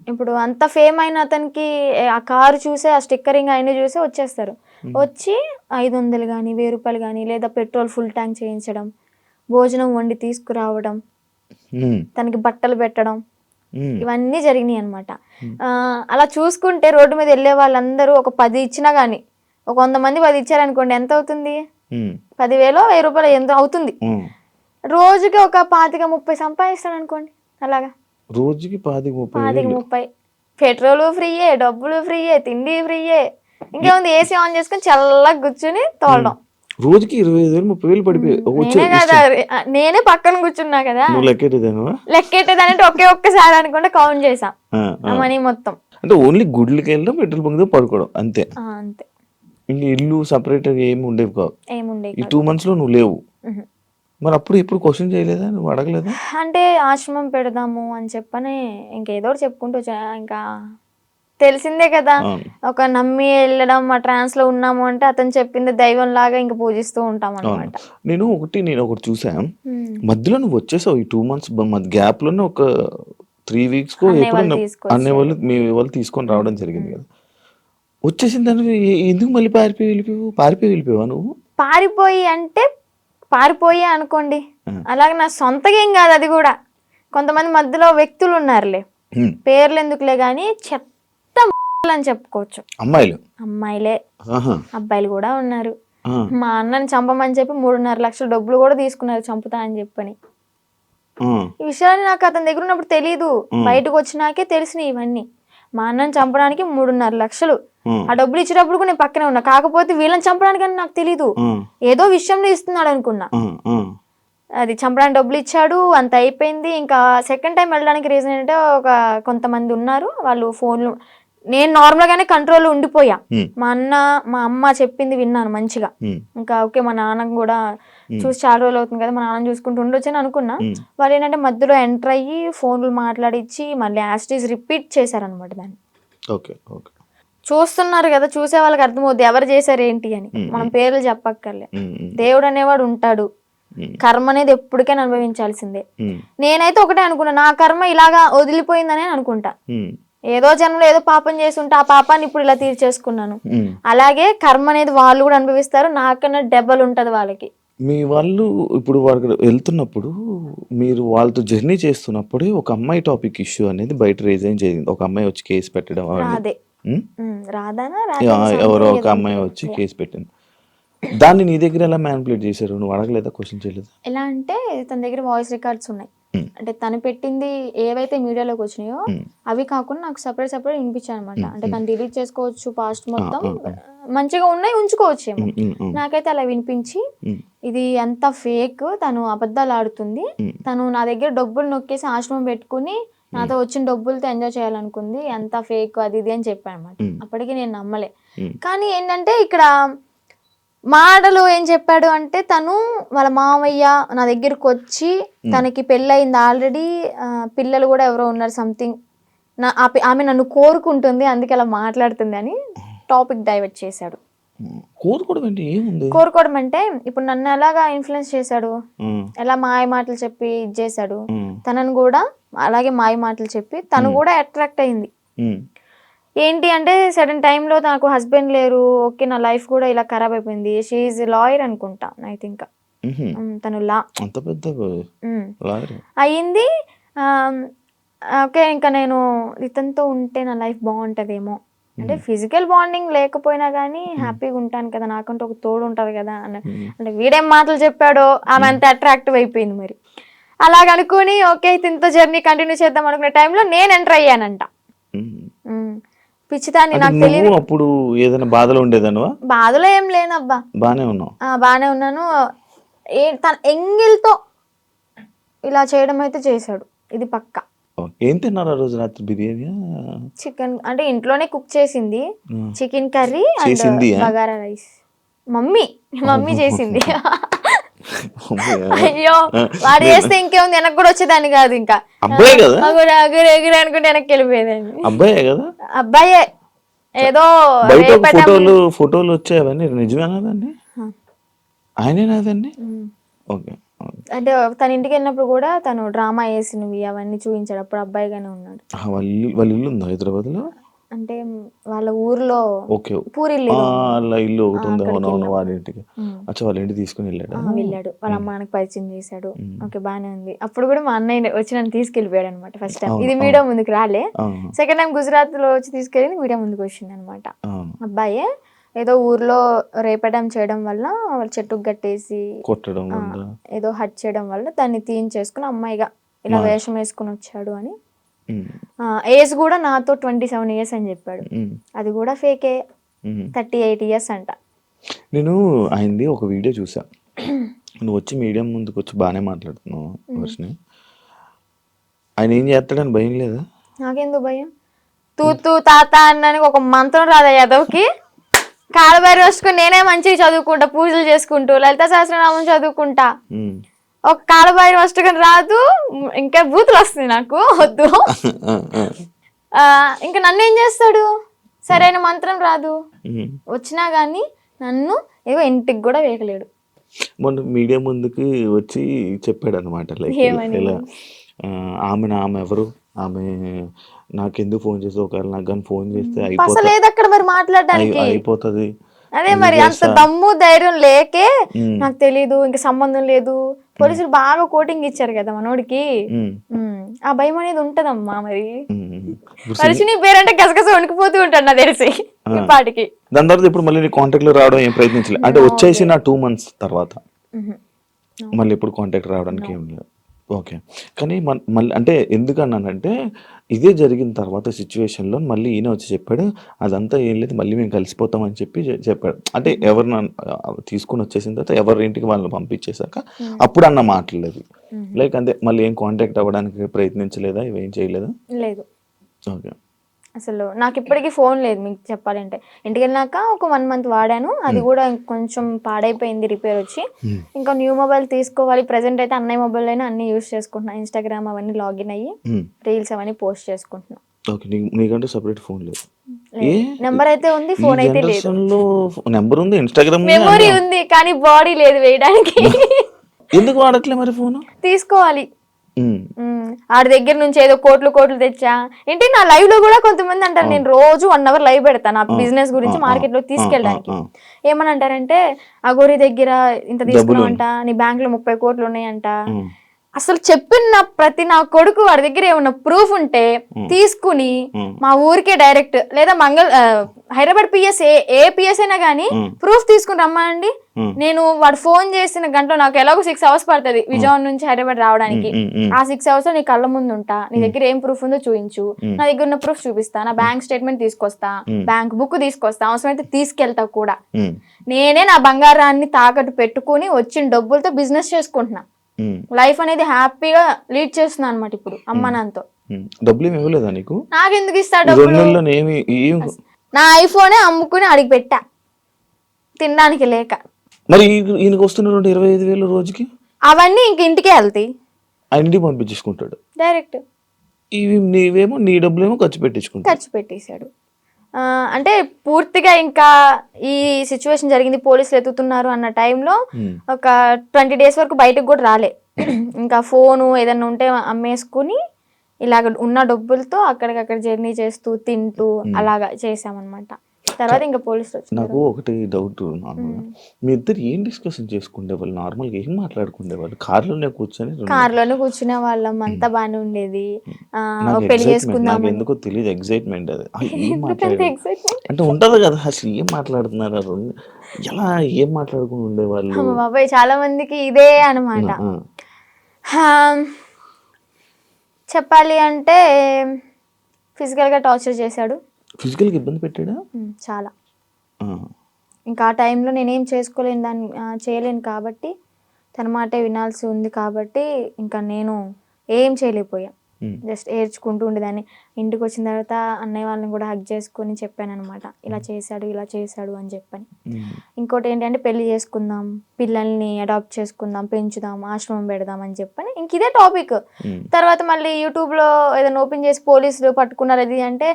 ఇప్పుడు అంత ఫేమ్ అయిన అతనికి ఆ కారు చూసే, ఆ స్టిక్కరింగ్ అయిన చూసే వచ్చేస్తారు. వచ్చి 500 కానీ 1000 రూపాయలు కానీ, లేదా పెట్రోల్ ఫుల్ ట్యాంక్ చేయించడం, భోజనం వండి తీసుకురావడం, తనకి బట్టలు పెట్టడం, ఇవన్నీ జరిగినాయి అనమాట. అలా చూసుకుంటే రోడ్డు మీద వెళ్ళే వాళ్ళందరూ ఒక 10 ఇచ్చినా గానీ, ఒక 100 మంది 10 ఇచ్చారనుకోండి, ఎంత అవుతుంది? 10,000 1000 రూపాయలు ఎంత అవుతుంది? రోజుకి ఒక 25-30 సంపాదిస్తాడు అనుకోండి. అలాగా రోజుకి 25-30. పెట్రోల్ ఫ్రీయే, డబ్బులు ఫ్రీయే, తిండి ఫ్రీయే, ఇంకేముంది ఏసీ ఆన్ చేసుకుని చల్లగా కూర్చుని తోలడం. రోజుకి 25,000-30,000 పడిపోయి నేనే పక్కన కూర్చున్నా కదా, లెక్కెట్టేదానంటే ఒక్కసారి అనుకుంటే కౌంట్ చేసా మనీ మొత్తం. అంటే ఓన్లీ గుడ్లకి వెళ్ళడం, పెట్రోల్ బంక్ దగ్గర పడుకోవడం అంతే. ఇంక ఇల్లు సపరేట్ ఏమి ఉండేవి కావు. ఈ 2 months లో నువ్వు లేవు. మరి అప్పుడు ఎప్పుడు క్వశ్చన్ చేయలేదా, నువ్వు అడగలేదా? అంటే ఆశ్రమం పెడదాము అని చెప్పని ఇంకేదో చెప్పుకుంటూ వచ్చా. ఇంకా తెలిసిందే కదా, ఒక నమ్మి వెళ్ళడం, ఆ ట్రాన్స్ లో ఉన్నాము అంటే అతను చెప్పింది దైవం లాగా ఇంకా పూజిస్తూ ఉంటాం అనమాట. నేను ఒకటి చూసా, మధ్యలో నువ్వు వచ్చేసావు. ఈ 2 months గ్యాప్ లోనే ఒక 3 weeks అనే వాళ్ళు తీసుకొని రావడం జరిగింది కదా. వచ్చేసిన దానికి ఎందుకు మళ్ళీ పారిపోయి వెళ్ళిపోయావా నువ్వు? పారిపోయి అనుకోండి, అలాగే నా సొంతగా ఏం కాదు. అది కూడా కొంతమంది మధ్యలో వ్యక్తులు ఉన్నారులే, పేర్లు ఎందుకులే గానీ చెత్త అని చెప్పుకోవచ్చు. అమ్మాయిలే, అబ్బాయిలు కూడా ఉన్నారు. మా అన్నని చంపమని చెప్పి 3.5 లక్షల డబ్బులు కూడా తీసుకున్నారు, చంపుతా అని చెప్పని. ఈ విషయాన్ని నాకు అతని దగ్గర ఉన్నప్పుడు తెలీదు, బయటకు వచ్చినాకే తెలిసినాయి ఇవన్నీ. మా అన్నని చంపడానికి 3.5 లక్షలు, ఆ డబ్బులు ఇచ్చేటప్పుడు నేను పక్కనే ఉన్నా. కాకపోతే వీళ్ళని చంపడానికి అని నాకు తెలీదు, ఏదో విషయంలో ఇస్తున్నాడు అనుకున్నా. అది చంపడానికి డబ్బులు ఇచ్చాడు, అంత అయిపోయింది. ఇంకా సెకండ్ టైం వెళ్ళడానికి రీజన్ ఏంటంటే కొంతమంది ఉన్నారు వాళ్ళు ఫోన్లు, నేను నార్మల్గానే కంట్రోల్లో ఉండిపోయా. మా అన్న మా అమ్మ చెప్పింది విన్నాను మంచిగా. ఇంకా ఓకే మా నాన్న కూడా చూసి చాలా రోజులు అవుతుంది కదా, మా నాన్న చూసుకుంటూ ఉండొచ్చు అని అనుకున్నా. వాళ్ళు ఏంటంటే మధ్యలో ఎంటర్ అయ్యి ఫోన్లు మాట్లాడిచ్చి మళ్ళీ యాస్టీస్ రిపీట్ చేశారనమాట దాన్ని. చూస్తున్నారు కదా, చూసే వాళ్ళకి అర్థమవుద్ది ఎవరు చేశారు ఏంటి అని. మనం పేర్లు చెప్పక్కర్లే. దేవుడు అనేవాడు ఉంటాడు, కర్మ అనేది ఎప్పటికైనా అనుభవించాల్సిందే. నేనైతే ఒకటే అనుకున్నా, నా కర్మ ఇలాగా వదిలిపోయిందనే అనుకుంటా. ఏదో జన్మలో ఏదో పాపం చేసి ఉంటే ఆ పాపాన్ని ఇప్పుడు ఇలా తీర్చేసుకున్నాను. అలాగే కర్మ అనేది వాళ్ళు కూడా అనుభవిస్తారు, నాకన్నా డబల్ ఉంటది వాళ్ళకి. మీ వాళ్ళు ఇప్పుడు వాళ్ళకి వెళ్తున్నప్పుడు మీరు వాళ్ళతో జర్నీ చేస్తున్నప్పుడే ఒక అమ్మాయి టాపిక్ ఇష్యూ అనేది బయట రేజ్ జరిగింది. ఒక అమ్మాయి వచ్చి కేసు పెట్టడం, అదే రాధానా ఎవరో ఒక అమ్మాయి వచ్చి కేసు పెట్టింది. దాన్ని నీ దగ్గర ఎలా మ్యానిపులేట్ చేశారు? నువ్వు అడగలేదా, క్వశ్చన్ చేయలేదు? ఎలా అంటే తన దగ్గర వాయిస్ రికార్డ్స్ ఉన్నాయి. అంటే తను పెట్టింది ఏవైతే మీడియాలోకి వచ్చినాయో అవి కాకుండా నాకు సపరేట్ వినిపించాయి అనమాట. అంటే తను డిలీట్ చేసుకోవచ్చు, పాస్ట్ మొత్తం మంచిగా ఉన్నాయి ఉంచుకోవచ్చు ఏమో. నాకైతే అలా వినిపించి ఇది ఎంత ఫేక్, తను అబద్ధాలు ఆడుతుంది, తను నా దగ్గర డబ్బులు నొక్కేసి ఆశ్రమం పెట్టుకుని నాతో వచ్చిన డబ్బులతో ఎంజాయ్ చేయాలనుకుంది, ఎంత ఫేక్ అది ఇది అని చెప్పాను అనమాట. అప్పటికి నేను నమ్మలే. కానీ ఏంటంటే ఇక్కడ మాటలు ఏం చెప్పాడు అంటే, తను వాళ్ళ మామయ్య నా దగ్గరకు వచ్చి తనకి పెళ్ళయింది ఆల్రెడీ, పిల్లలు కూడా ఎవరో ఉన్నారు సంథింగ్, ఆమె నన్ను కోరుకుంటుంది అందుకే అలా మాట్లాడుతుంది అని టాపిక్ డైవర్ట్ చేశాడు. కోరుకోవడం అంటే ఇప్పుడు నన్ను ఎలాగా ఇన్ఫ్లుయెన్స్ చేశాడు, ఎలా మాయ మాటలు చెప్పి ఇది చేశాడు, తనను కూడా అలాగే మాయ మాటలు చెప్పి తను కూడా అట్రాక్ట్ అయింది. ఏంటి అంటే సడన్ టైంలో నాకు హస్బెండ్ లేరు, ఓకే నా లైఫ్ కూడా ఇలా ఖరాబ్ అయిపోయింది. షీఈ్ లాయర్ అనుకుంటా ఐ థింక్, తను లా అయ్యింది. ఓకే ఇంకా నేను ఇతనితో ఉంటే నా లైఫ్ బాగుంటుందేమో, అంటే ఫిజికల్ బాండింగ్ లేకపోయినా కానీ హ్యాపీగా ఉంటాను కదా, నాకంటే ఒక తోడు ఉంటుంది కదా అంటే వీడేం మాటలు చెప్పాడో ఆమె అంత అట్రాక్టివ్ అయిపోయింది. మరి అలాగనుకుని ఓకే ఇతనితో జర్నీ కంటిన్యూ చేద్దాం అనుకునే టైంలో నేను ఎంటర్ అయ్యానంట. పిచ్చిదాన్ని, నాకు తెలియదు. అప్పుడు ఏదైనా బాధలో ఉండేదానివా? బాధలో ఏం లేనబ్బా, బానే ఉన్నావు. బానే ఉన్నాను. తన ఎంగిల్తో ఇలా చేయడం అయితే చేశాడు, ఇది పక్కా. ఏం తిన్నారు ఆ రోజు రాత్రి? బిర్యానీ, చికెన్ అంటే ఇంట్లోనే కుక్ చేసింది, chicken curry and bagara rice. Mummy చేసింది. అయ్యో వాడు చేస్తే ఇంకేముంది, వెనక్కి కూడా వచ్చేదాన్ని కాదు. ఇంకా ఎగురు అనుకుంటే వెనక్కి వెళ్ళిపోయేదాన్ని. అబ్బాయే. ఏదో ఫోటోలు వచ్చాయవన్నీ నిజమేనా? దాన్ని ఆయనేనాదండి? ఓకే. అంటే తన ఇంటికి వెళ్ళినప్పుడు కూడా తను డ్రామా వేసినవి అవన్నీ చూపించాడు. అప్పుడు అబ్బాయిగానే ఉన్నాడు. వాళ్ళ ఇల్లు ఉందా హైదరాబాద్ లో? అంటే వాళ్ళ ఊర్లో పూరిల్లు ఇల్లు ఒకటి ఉంది. అవునవును, వాళ్ళ ఇంటికి. అచ్చా, వాళ్ళ ఇంటికి తీసుకుని వెళ్ళాడు. వాళ్ళ అమ్మానికి పరిచయం చేశాడు. ఓకే బానే ఉంది. అప్పుడు కూడా మా అన్నయ్య వచ్చి నన్ను తీసుకెళ్ళిపోయాడు అనమాట. ఫస్ట్ టైం ఇది మీడియా ముందుకు రాలే, సెకండ్ టైం గుజరాత్ లో వచ్చి తీసుకెళ్ళి మీడియా ముందుకు వచ్చింది అనమాట. అబ్బాయే ఏదో ఊర్లో రేపడం చేయడం వల్ల వాళ్ళ చెట్టుకు కట్టేసి కొట్టడం, ఏదో హట్ చేయడం వల్ల దాన్ని తీయించేసుకుని అమ్మాయిగా ఇలా వేషం వేసుకుని వచ్చాడు అని. ఏజ్ కూడా నాతో 27 years అని చెప్పాడు. అది కూడా ఫేకే, 38 years అంట. నేను ఆయనది ఒక వీడియో చూసా, నువ్వు వచ్చి మీడియా ముందుకు వచ్చి బాగానే మాట్లాడుతున్నావు వర్షిని. ఆయన ఏం చేస్తాడని భయం లేదా? నాకెందుకు భయం? తూ తాత అన్నానికి ఒక మంత్రం రాదా యాదవ్కి? కాలబారి వస్తుకుని నేనే మంచిగా చదువుకుంటా, పూజలు చేసుకుంటూ లలిత సహస్రనామం చదువుకుంటా. ఒక కాలబారి వస్తుకుని రాదు, ఇంకా బూతులు వస్తుంది నాకు, వద్దు. ఇంకా నన్ను ఏం చేస్తాడు? సరైన మంత్రం రాదు, వచ్చినా గానీ నన్ను ఏదో ఇంటికి కూడా వేయలేడు. మొన్న మీడియా ముందుకు వచ్చి చెప్పాడు అనమాట, ఆమె ఎవరు, ఆమె నాకెందుకు ఫోన్ చేస్తే, ఒకవేళ నాకు కానీ ఫోన్ చేస్తే అయిపోతుంది. అదే మరి అంత దమ్ము ధైర్యం లేకే నాకు తెలీదు, ఇంకా సంబంధం లేదు. పోలీసులు బాగా కోటింగ్ ఇచ్చారు కదా మనోడికి, ఆ భయం అనేది ఉంటదమ్మా. మరి మనిషిని పేరంటే గసగస వణికిపోతూ ఉంటాడు నాకు తెలిసి ఇప్పటికి. దాని తర్వాత ఇప్పుడు మళ్ళీ కాంటాక్ట్ లో రావడం ఏం ప్రయత్నించలేదు అంటే వచ్చేసి నా 2 months తర్వాత మళ్ళీ ఇప్పుడు కాంటాక్ట్ రావడానికి ఏం లేదు. ఓకే. కానీ మళ్ళీ అంటే ఎందుకన్నానంటే, ఇదే జరిగిన తర్వాత సిట్యుయేషన్‌లో మళ్ళీ ఈయన వచ్చి చెప్పాడు. అదంతా ఏం లేదు మళ్ళీ మేము కలిసిపోతాం అని చెప్పి చెప్పాడు. అంటే తీసుకొని వచ్చేసిన తర్వాత ఎవరి ఇంటికి వాళ్ళని పంపించేసాక అప్పుడు అన్న మాటలవి. లైక్ అంతే మళ్ళీ ఏం కాంటాక్ట్ అవ్వడానికి ప్రయత్నించలేదా? ఇవేం చేయలేదా? లేదు. ఓకే. అసలు నాకు ఇప్పటికీ ఫోన్ లేదు మీకు చెప్పాలంటే. ఇంటికి వెళ్ళినాక ఒక 1 మంత్ వాడాను. అది కూడా కొంచెం పాడైపోయింది రిపేర్ వచ్చి. ఇంకా న్యూ మొబైల్ తీసుకోవాలి. ప్రెజెంట్ అయితే అన్నయ్య మొబైల్లోనే అన్ని యూస్ చేసుకుంటున్నా. ఇన్స్టాగ్రామ్ అవన్నీ లాగిన్ అయ్యి రీల్స్ అవన్నీ పోస్ట్ చేసుకుంటున్నా. ఓకే. నీకంటూ సెపరేట్ ఫోన్ లేదు. నెంబర్ అయితే ఉంది, ఫోన్ అయితే లేదు. నెంబర్ ఉంది, ఇన్స్టాగ్రామ్ మెమొరీ ఉంది కానీ బాడీ లేదు వేయడానికి. ఎందుకు వాడట్లే మరి ఫోన్? తీసుకోవాలి. ఆడి దగ్గర నుంచి ఏదో కోట్లు తెచ్చా ఏంటి. నా లైవ్ లో కూడా కొంతమంది అంటారు, నేను రోజు 1 hour లైవ్ పెడతాను నా బిజినెస్ గురించి మార్కెట్ లో తీసుకెళ్ళడానికి. ఏమని అంటారంటే, అగోరి దగ్గర ఇంత తీసుకున్నావంట, నీ బ్యాంక్ లో 30 కోట్లు ఉన్నాయంట. అసలు చెప్పిన ప్రతి నా కొడుకు వాడి దగ్గర ఏమన్నా ప్రూఫ్ ఉంటే తీసుకుని మా ఊరికే డైరెక్ట్ లేదా హైదరాబాద్ పిఎస్ ఏ పిఎస్ అయినా గానీ ప్రూఫ్ తీసుకుని రమ్మండి. నేను వాడు ఫోన్ చేసిన గంటలో నాకు ఎలాగో 6 hours పడుతుంది విజయవాడ నుంచి హైదరాబాద్ రావడానికి. ఆ 6 hours లో నీ కళ్ళ ముందు ఉంటా, నీ దగ్గర ఏం ప్రూఫ్ ఉందో చూపించు, నా దగ్గర ఉన్న ప్రూఫ్ చూపిస్తా, నా బ్యాంక్ స్టేట్మెంట్ తీసుకొస్తా, బ్యాంక్ బుక్ తీసుకొస్తా, అవసరమైతే తీసుకెళ్తా కూడా. నేనే నా బంగారాన్ని తాకట్టు పెట్టుకుని వచ్చిన డబ్బులతో బిజినెస్ చేసుకుంటున్నా. లైఫ్ అనేది హ్యాపీగా లీడ్ చేస్తున్నా అనమాట ఇప్పుడు అమ్మ నాన్నతో. డబ్బులు ఏమి ఇవ్వలేదా నీకు? నాకెందుకు ఇస్తా డబ్బులు? నా ఐఫోనే అమ్ముకుని అడిగి పెట్టా తినడానికి లేక. మరి ఈయనకు వస్తున్న 25,000 రోజుకి అవన్నీ ఇంక ఇంటికే వెళ్తాయి. ఇంటికి పంపించేసుకుంటాడు డైరెక్ట్. ఇవి నీవేమో నీ డబ్బులేమో ఖర్చు పెట్టేశాడు. అంటే పూర్తిగా ఇంకా ఈ సిచ్యువేషన్ జరిగింది, పోలీసులు ఎత్తుతున్నారు అన్న టైంలో ఒక 20 days వరకు బయటకు కూడా రాలే. ఇంకా ఫోను ఏదన్నా ఉంటే అమ్మేసుకుని ఇలాగ ఉన్న డబ్బులతో అక్కడికక్కడ జర్నీ చేస్తూ తింటూ అలాగా చేసామన్నమాట. తర్వాత ఇంకా పోలీసులు వచ్చారు. నాకు ఒకటి డౌట్, నార్మల్గా మీ ఇద్దరు ఏం డిస్కషన్ చేసుకునేవాళ్ళు? నార్మల్గా ఏం మాట్లాడుకునేవాళ్ళు? కార్లోనే కూర్చునే వాళ్ళం, అంతా బాగానే ఉండేది. పెళ్లి చేసుకుందాం ఎందుకో తెలియదు, ఎగ్జైట్మెంట్ అది. అంటే ఉంటది కదా, అసలు ఏం మాట్లాడుతున్నారు, ఎలా ఏం మాట్లాడుకుని ఉండేవాళ్ళు? బాబాయ్ చాలా మందికి ఇదే అనమాట. చెప్పాలి అంటే ఫిజికల్ గా టార్చర్ చేశాడు. ఫిజికల్గా ఇబ్బంది పెట్టాడా? చాలా. ఇంకా ఆ టైంలో నేనేం చేయలేను కాబట్టి, తన మాటే వినాల్సి ఉంది కాబట్టి ఇంకా నేను ఏం చేయలేకపోయా. జస్ట్ ఏడ్చుకుంటూ ఉండేదాన్ని. ఇంటికి వచ్చిన తర్వాత అన్నయ్య వాళ్ళని కూడా హగ్ చేసుకుని చెప్పాను అనమాట, ఇలా చేశాడు అని చెప్పని. ఇంకోటి ఏంటంటే పెళ్లి చేసుకుందాం, పిల్లల్ని అడాప్ట్ చేసుకుందాం, పెంచుదాం, ఆశ్రమం పెడదాం అని చెప్పని ఇంక ఇదే టాపిక్. తర్వాత మళ్ళీ యూట్యూబ్లో ఏదైనా ఓపెన్ చేసి పోలీసులు పట్టుకున్నారు అది అంటే,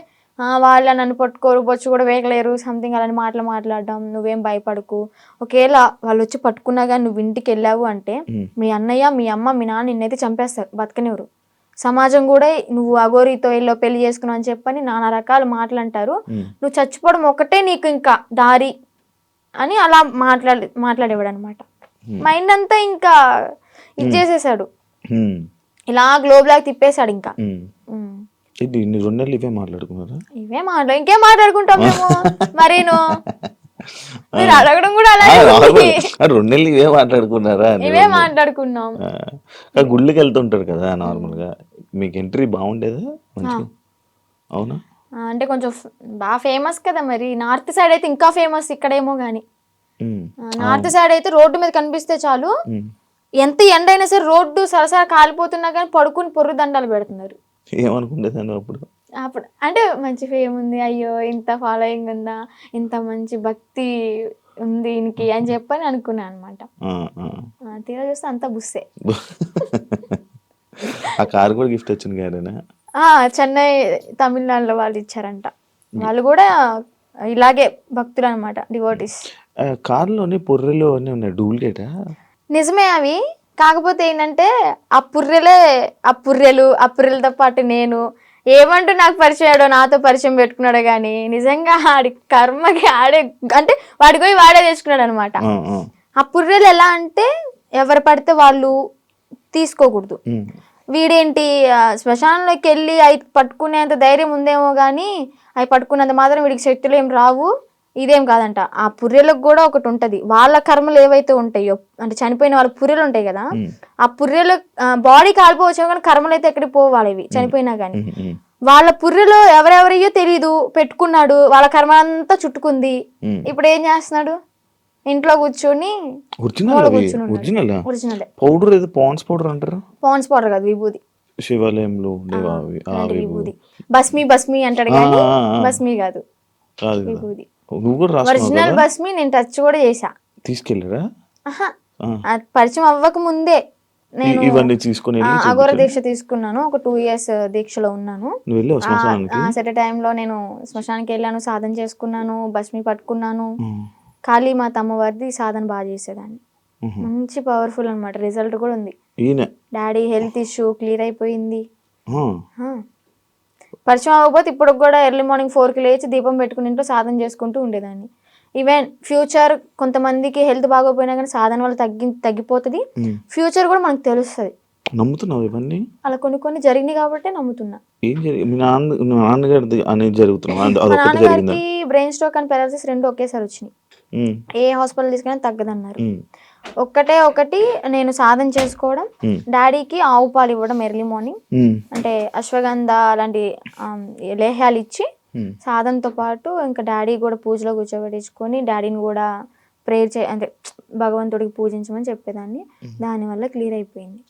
వాళ్ళ నన్ను పట్టుకోరు, బొచ్చు కూడా వేయలేరు, సంథింగ్ అలాంటి మాట్లాడడం. నువ్వేం భయపడకు, ఒకవేళ వాళ్ళు వచ్చి పట్టుకున్నా కానీ నువ్వు ఇంటికి వెళ్ళావు అంటే మీ అన్నయ్య, మీ అమ్మ, మీ నాన్న నిన్నైతే చంపేస్తారు, బతకనివ్వరు. సమాజం కూడా నువ్వు అఘోరితో వెళ్ళో పెళ్లి చేసుకున్నావు అని చెప్పని నానా రకాల మాటలు అంటారు. నువ్వు చచ్చిపోవడం ఒకటే నీకు ఇంకా దారి అని అలా మాట్లాడేవాడు అనమాట. మైండ్ అంతా ఇంకా ఇది చేసేసాడు, ఇలా గ్లోబ్ లాగా తిప్పేశాడు. ఇంకా ఇవే మాట్లాడుకున్నారా? ఇంకేం మాట్లాడుకుంటాం మేము. మరీను మీరు అడగడం కూడా అలాగే 2 నెలలు ఇవే మాట్లాడుకున్నారా? ఇవే మాట్లాడుకున్నాం. గుళ్ళకి వెళ్తుంటారు కదా నార్మల్ గా, మీకు ఎంట్రీ బాగుండేదా? అవునా? అంటే కొంచెం బాగా ఫేమస్ కదా, మరి నార్త్ సైడ్ అయితే ఇంకా ఫేమస్. ఇక్కడేమో గానీ నార్త్ సైడ్ అయితే రోడ్డు మీద కనిపిస్తే చాలు, ఎంత ఎండ అయినా సరే రోడ్డు సరసర కాలిపోతున్నా కానీ పడుకుని పొర్రు దండాలు పెడుతున్నారు. ఏమనుకుండేదాన్ని అప్పుడు అంటే మంచి ఫేమ్ ఉంది, అయ్యో ఇంత ఫాలోయింగ్ ఉందా, ఇంత మంచి భక్తి ఉంది ఈయనకి అని చెప్పని అనుకున్నాను అనమాట. తీరా చూస్తే అంతా బుస్సే. ఆ కారు కూడా గిఫ్ట్ వచ్చింది గారేనా? చెన్నై తమిళనాడులో వాళ్ళు ఇచ్చారంట. వాళ్ళు కూడా ఇలాగే భక్తులు అనమాట, డివోటీస్. కారులోనే పొర్రెలు అన్నీ ఉన్నాయి, డూప్లికేటా? నిజమే అవి. కాకపోతే ఏంటంటే ఆ పుర్రెలతో పాటు నేను ఏమంటూ నాకు పరిచయాడో, నాతో పరిచయం పెట్టుకున్నాడో కానీ నిజంగా ఆడి కర్మకి ఆడే అంటే వాడికి పోయి వాడే తెచ్చుకున్నాడు అనమాట. ఆ పుర్రెలు ఎలా అంటే ఎవరు పడితే వాళ్ళు తీసుకోకూడదు. వీడేంటి శ్మశానంలోకి వెళ్ళి అవి పట్టుకునేంత ధైర్యం ఉందేమో కానీ అవి పట్టుకునేంత మాత్రం వీడికి శక్తులు ఏం రావు, ఇదేం కాదంట. ఆ పుర్రెలకు కూడా ఒకటి ఉంటది, వాళ్ళ కర్మలు ఏవైతే ఉంటాయో, అంటే చనిపోయిన వాళ్ళ పుర్రెలు ఉంటాయి కదా, ఆ పుర్రెలు బాడీ కాలిపోవచ్చు కానీ కర్మలు అయితే ఎక్కడికి పోవాలి ఇవి చనిపోయినా కానీ. వాళ్ళ పుర్రెలో ఎవరెవరయ్యో తెలీదు పెట్టుకున్నాడు, వాళ్ళ కర్మ అంతా చుట్టుకుంది. ఇప్పుడు ఏం చేస్తున్నాడు, ఇంట్లో కూర్చొని ఒరిజినల్ పౌడర్ ఏదో పాండ్స్ పౌడర్ అంటారు, పాండ్స్ పౌడర్ కాదు, విభూది. శివాలయంలో విభూది భస్మి అంటాడు కానీ భస్మి కాదు, విభూది. నువ్వు కూడా ఒరిజినల్ భస్మి నేను టచ్ కూడా చేసా. తీసుకెళ్ళరా? పరిచయం అవ్వక ముందే నేను ఇవన్నీ తీసుకుని అఘోర దీక్ష తీసుకున్నాను. ఒక 2 years దీక్షలో ఉన్నాను. సెట్ టైంలో నేను శ్మశానికి వెళ్ళాను, సాధన చేసుకున్నాను, భస్మి పట్టుకున్నాను. కాళీమాత అమ్మవారిది సాధన బాగా చేసేదాన్ని, మంచి పవర్ఫుల్ అన్నమాట. రిజల్ట్ కూడా ఉంది. డాడీ హెల్త్ ఇష్యూ క్లియర్ అయిపోయింది. పరిచయం అవ్వకపోతే ఇప్పుడు కూడా ఎర్లీ మార్నింగ్ 4కి లేచి దీపం పెట్టుకుని ఇంట్లో సాధన చేసుకుంటూ ఉండేదాన్ని. ఈవెన్ ఫ్యూచర్ కొంతమందికి హెల్త్ బాగోపోయినా కానీ సాధన వల్ల తగ్గిపోతుంది, ఫ్యూచర్ కూడా మనకు తెలుస్తుంది. నమ్ముతున్నావు ఇవన్నీ? అలా కొన్ని జరిగినాయి కాబట్టి నమ్ముతున్నా. ఏం జరిగింది? మీ నాన్నగారి అనేది జరుగుతుంది. నాన్నగారికి బ్రెయిన్ స్ట్రోక్ అండ్ పెరాలసిస్ 2 ఒకేసారి వచ్చినాయి. ఏ హాస్పిటల్ తీసుకున్నా తగ్గదన్నారు. ఒకటి నేను సాధన చేసుకోవడం, డాడీకి ఆవు పాలు ఇవ్వడం ఎర్లీ మార్నింగ్, అంటే అశ్వగంధ అలాంటి లేహ్యాలు ఇచ్చి సాధనతో పాటు ఇంకా డాడీ కూడా పూజలో కూర్చోబెట్టించుకొని డాడీని కూడా ప్రేయర్ అంటే భగవంతుడికి పూజించమని చెప్పేదాన్ని. దానివల్ల క్లియర్ అయిపోయింది.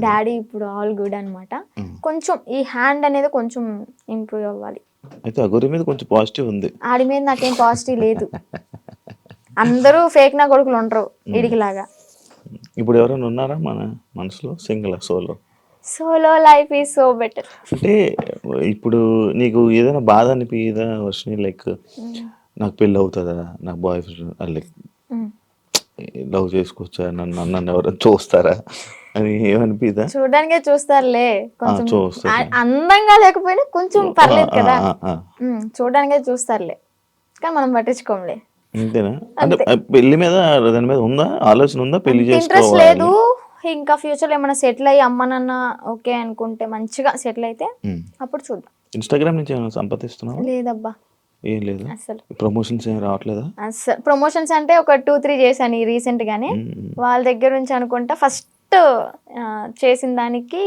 డాడీ ఇప్పుడు ఆల్ గుడ్ అన్నమాట. కొంచెం ఈ హ్యాండ్ అనేది కొంచెం ఇంప్రూవ్ అవ్వాలి. అయితే అఘోరి మీద కొంచెం పాజిటివ్ ఉంది, ఆడి మీద నాకేం పాజిటివ్ లేదు. అందరూ ఫేక్ నా కొడుకులు ఉండరు ఇడికి లాగా. ఇప్పుడు ఎవరైనా ఉన్నారా మన మనసులో? Single solo life is so better. అంటే ఇప్పుడు నీకు ఏదైనా బాధ అనిపించదా వర్షిని? లైక్ నాకు పెళ్ళి అవుతుందా, నాకు బాయ్ ఫ్రెండ్ లైక్ లవ్ చేసుకోవచ్చా, నన్ను ఎవరైనా చూస్తారా అని ఏమనిపిదా? చూడడానికే చూస్తారులే, కొంచెం అందంగా లేకపోయినా కొంచెం పర్లేదు కదా, చూడడానికే చూస్తారులే కానీ మనం పట్టించుకోంలే. అంతేనా? అంటే పెళ్లి మీద దాని మీద ఉందా ఆలోచన, ఉందా పెళ్లి ఇంట్రెస్ట్ లేదు. ఇంకా ఫ్యూచర్ ఏమైనా సెటిల్ అయ్యి అమ్మ నాన్న ఓకే అనుకుంటే మంచిగా సెటిల్ అయితే అప్పుడు చూద్దాం. ఇన్స్టాగ్రామ్ నుంచి ఏమైనా సంపాదిస్తున్నావా? లేదబ్బా, ఏం లేదు. అసలు ప్రమోషన్స్ ఏం రావట్లేదా? అసలు ప్రమోషన్స్ అంటే ఒక 2-3 చేశాను రీసెంట్ గానే. వాళ్ళ దగ్గర నుంచి అనుకుంటా ఫస్ట్ చేసిన దానికి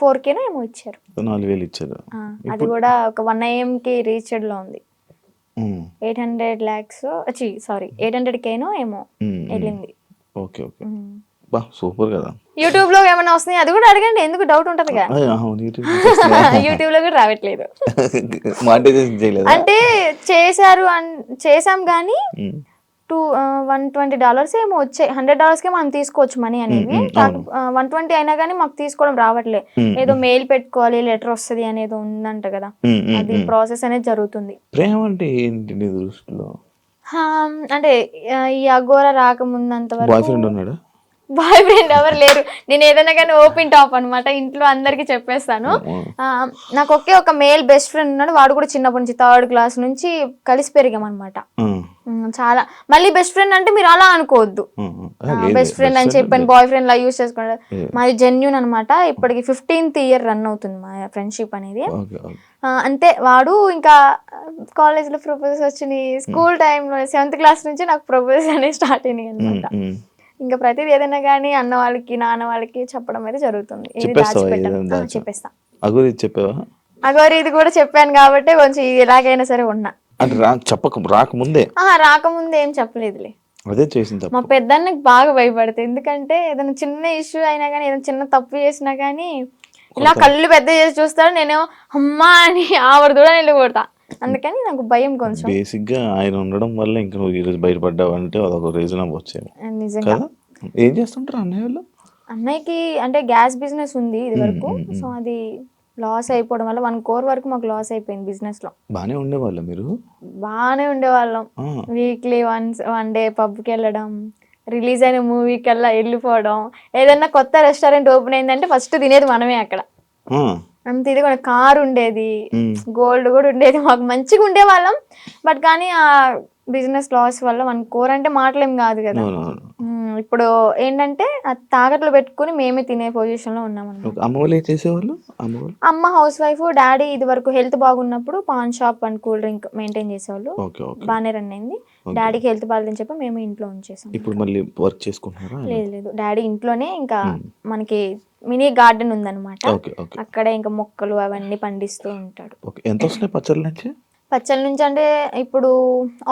4K ఏమో ఇచ్చారు, 4,000 ఇచ్చారు. అది కూడా ఒక 1 AM కి రీచ్డ్ లో ఉంది. 800 lakhs 800K ఏమో వెళ్ళింది. ఓకే ఓకే, బా సూపర్ కదా. యూట్యూబ్ లో ఏమైనా వస్తున్నాయి అది కూడా అడగండి, ఎందుకు డౌట్ ఉంటది కదా. యూట్యూబ్ లో కూడా రావట్లేదు, అంటే చేసాం కానీ $120 ఏమో వచ్చాయి. $100కే మనం తీసుకోవచ్చు మనీ అనేది. 120 అయినా కానీ మాకు తీసుకోవడం రావట్లే. ఏదో మెయిల్ పెట్టుకోవాలి, లెటర్ వస్తుంది అనేది ఉందంట కదా, అది ప్రాసెస్ అనేది జరుగుతుంది. ప్రేమ అంటే ఏంటి నీ దృష్టిలో? అంటే ఈ అఘోర రాకముందంత వరకు బాయ్ ఫ్రెండ్ ఎవరు లేరు. నేను ఏదైనా కానీ ఓపెన్ టాప్ అనమాట, ఇంట్లో అందరికి చెప్పేస్తాను. నాకు ఒక మేల్ బెస్ట్ ఫ్రెండ్ ఉన్నాడు, వాడు కూడా చిన్నప్పటి నుంచి 3rd class నుంచి కలిసి పెరిగామన్నమాట. చాలా మళ్ళీ బెస్ట్ ఫ్రెండ్ అంటే మీరు అలా అనుకోవద్దు, బెస్ట్ ఫ్రెండ్ అని చెప్పాను బాయ్ ఫ్రెండ్ లా యూజ్ చేసుకుంటారు. మాది జెన్యూన్ అనమాట. ఇప్పటికి 15th year రన్ అవుతుంది మా ఫ్రెండ్షిప్ అనేది. అంతే, వాడు ఇంకా కాలేజ్ లో ప్రపోజల్స్ వచ్చినాయి, స్కూల్ టైంలో 7th class నుంచి నాకు ప్రపోజల్స్ అనేవి స్టార్ట్ అయినాయి అనమాట. ఇంకా ప్రతిదీ ఏదైనా కానీ అన్న వాళ్ళకి నాన్న వాళ్ళకి చెప్పడం అయితే జరుగుతుంది. చెప్పేస్తా. అఘోరి ఇది కూడా చెప్పాను కాబట్టి కొంచెం ఎలాగైనా సరే ఉన్నా. రాకముందే ఏం చెప్పలేదులే, అదే చేసింది. మా పెద్దన్నకి బాగా భయపడతాయి, ఎందుకంటే ఏదైనా చిన్న ఇష్యూ అయినా కానీ ఏదైనా చిన్న తప్పు చేసినా కానీ ఇలా కళ్ళు పెద్ద చేసి చూస్తాడు, నేనేమో అమ్మా అని ఆవిడ కూడా వెళ్ళిపోతా. అందుకని నాకు భయం కొంచెం. బేసిక్ గా ఆయన ఉండడం వల్ల ఇంకా నువ్వు ఈ రోజు బయటపడ్డావు అంటే అదొక రీజన్ అవ్వచ్చు. నిజంగా. ఏం చేస్తుంటారు అన్నయ్య వాళ్ళు? అన్నయ్యకి అంటే గ్యాస్ బిజినెస్ ఉంది ఇది వరకు, సో అది లాస్ అయిపోవడం వల్ల 1 crore వరకు మాకు లాస్ అయిపోయింది బిజినెస్ లో. బానే ఉండేవాళ్ళం మీరు? బానే ఉండేవాళ్ళం. వీక్లీ వన్ డే పబ్కి వెళ్ళడం, రిలీజ్ అయిన మూవీకి వెళ్ళిపోవడం, ఏదన్నా కొత్త రెస్టారెంట్ ఓపెన్ అయిందంటే ఫస్ట్ తినేది మనమే అక్కడ. అంత ఇది కూడా కార్ ఉండేది, గోల్డ్ కూడా ఉండేది, మాకు మంచిగా ఉండేవాళ్ళం. బట్ కానీ ఆ బిజినెస్ లాస్ వల్ల 1 crore అంటే మాటలేం కాదు కదా, ఇప్పుడు ఏంటంటే అది తాకట్లో పెట్టుకుని మేమే తినే పొజిషన్ లో ఉన్నాం అన్నమాట. అమ్మ వాళ్ళు ఏం చేసేవాళ్ళు? అమ్మ వాళ్ళు అమ్మ హౌస్ వైఫ్, డాడీ ఇది వరకు హెల్త్ బాగున్నప్పుడు pan shop and cool drink maintain చేసేవాళ్ళు. Okay okay. బాగానే రన్ అయింది. డాడీకి హెల్త్ బాగాలేదని చెప్పి మేము ఇంట్లో ఉంచేసాం. ఇప్పుడు మళ్ళీ వర్క్ చేసుకుంటున్నారా? లేదు డాడీ ఇంట్లోనే ఇంకా మనకి మినీ గార్డెన్ ఉందన్నమాట. ఓకే ఓకే అక్కడే ఇంకా మొక్కలు అవన్నీ పండిస్తూ ఉంటాడు. ఓకే. ఎంత వస్తున్నాయి పచ్చళ్ళ నుంచి? పచ్చళ్ళ నుంచి అంటే ఇప్పుడు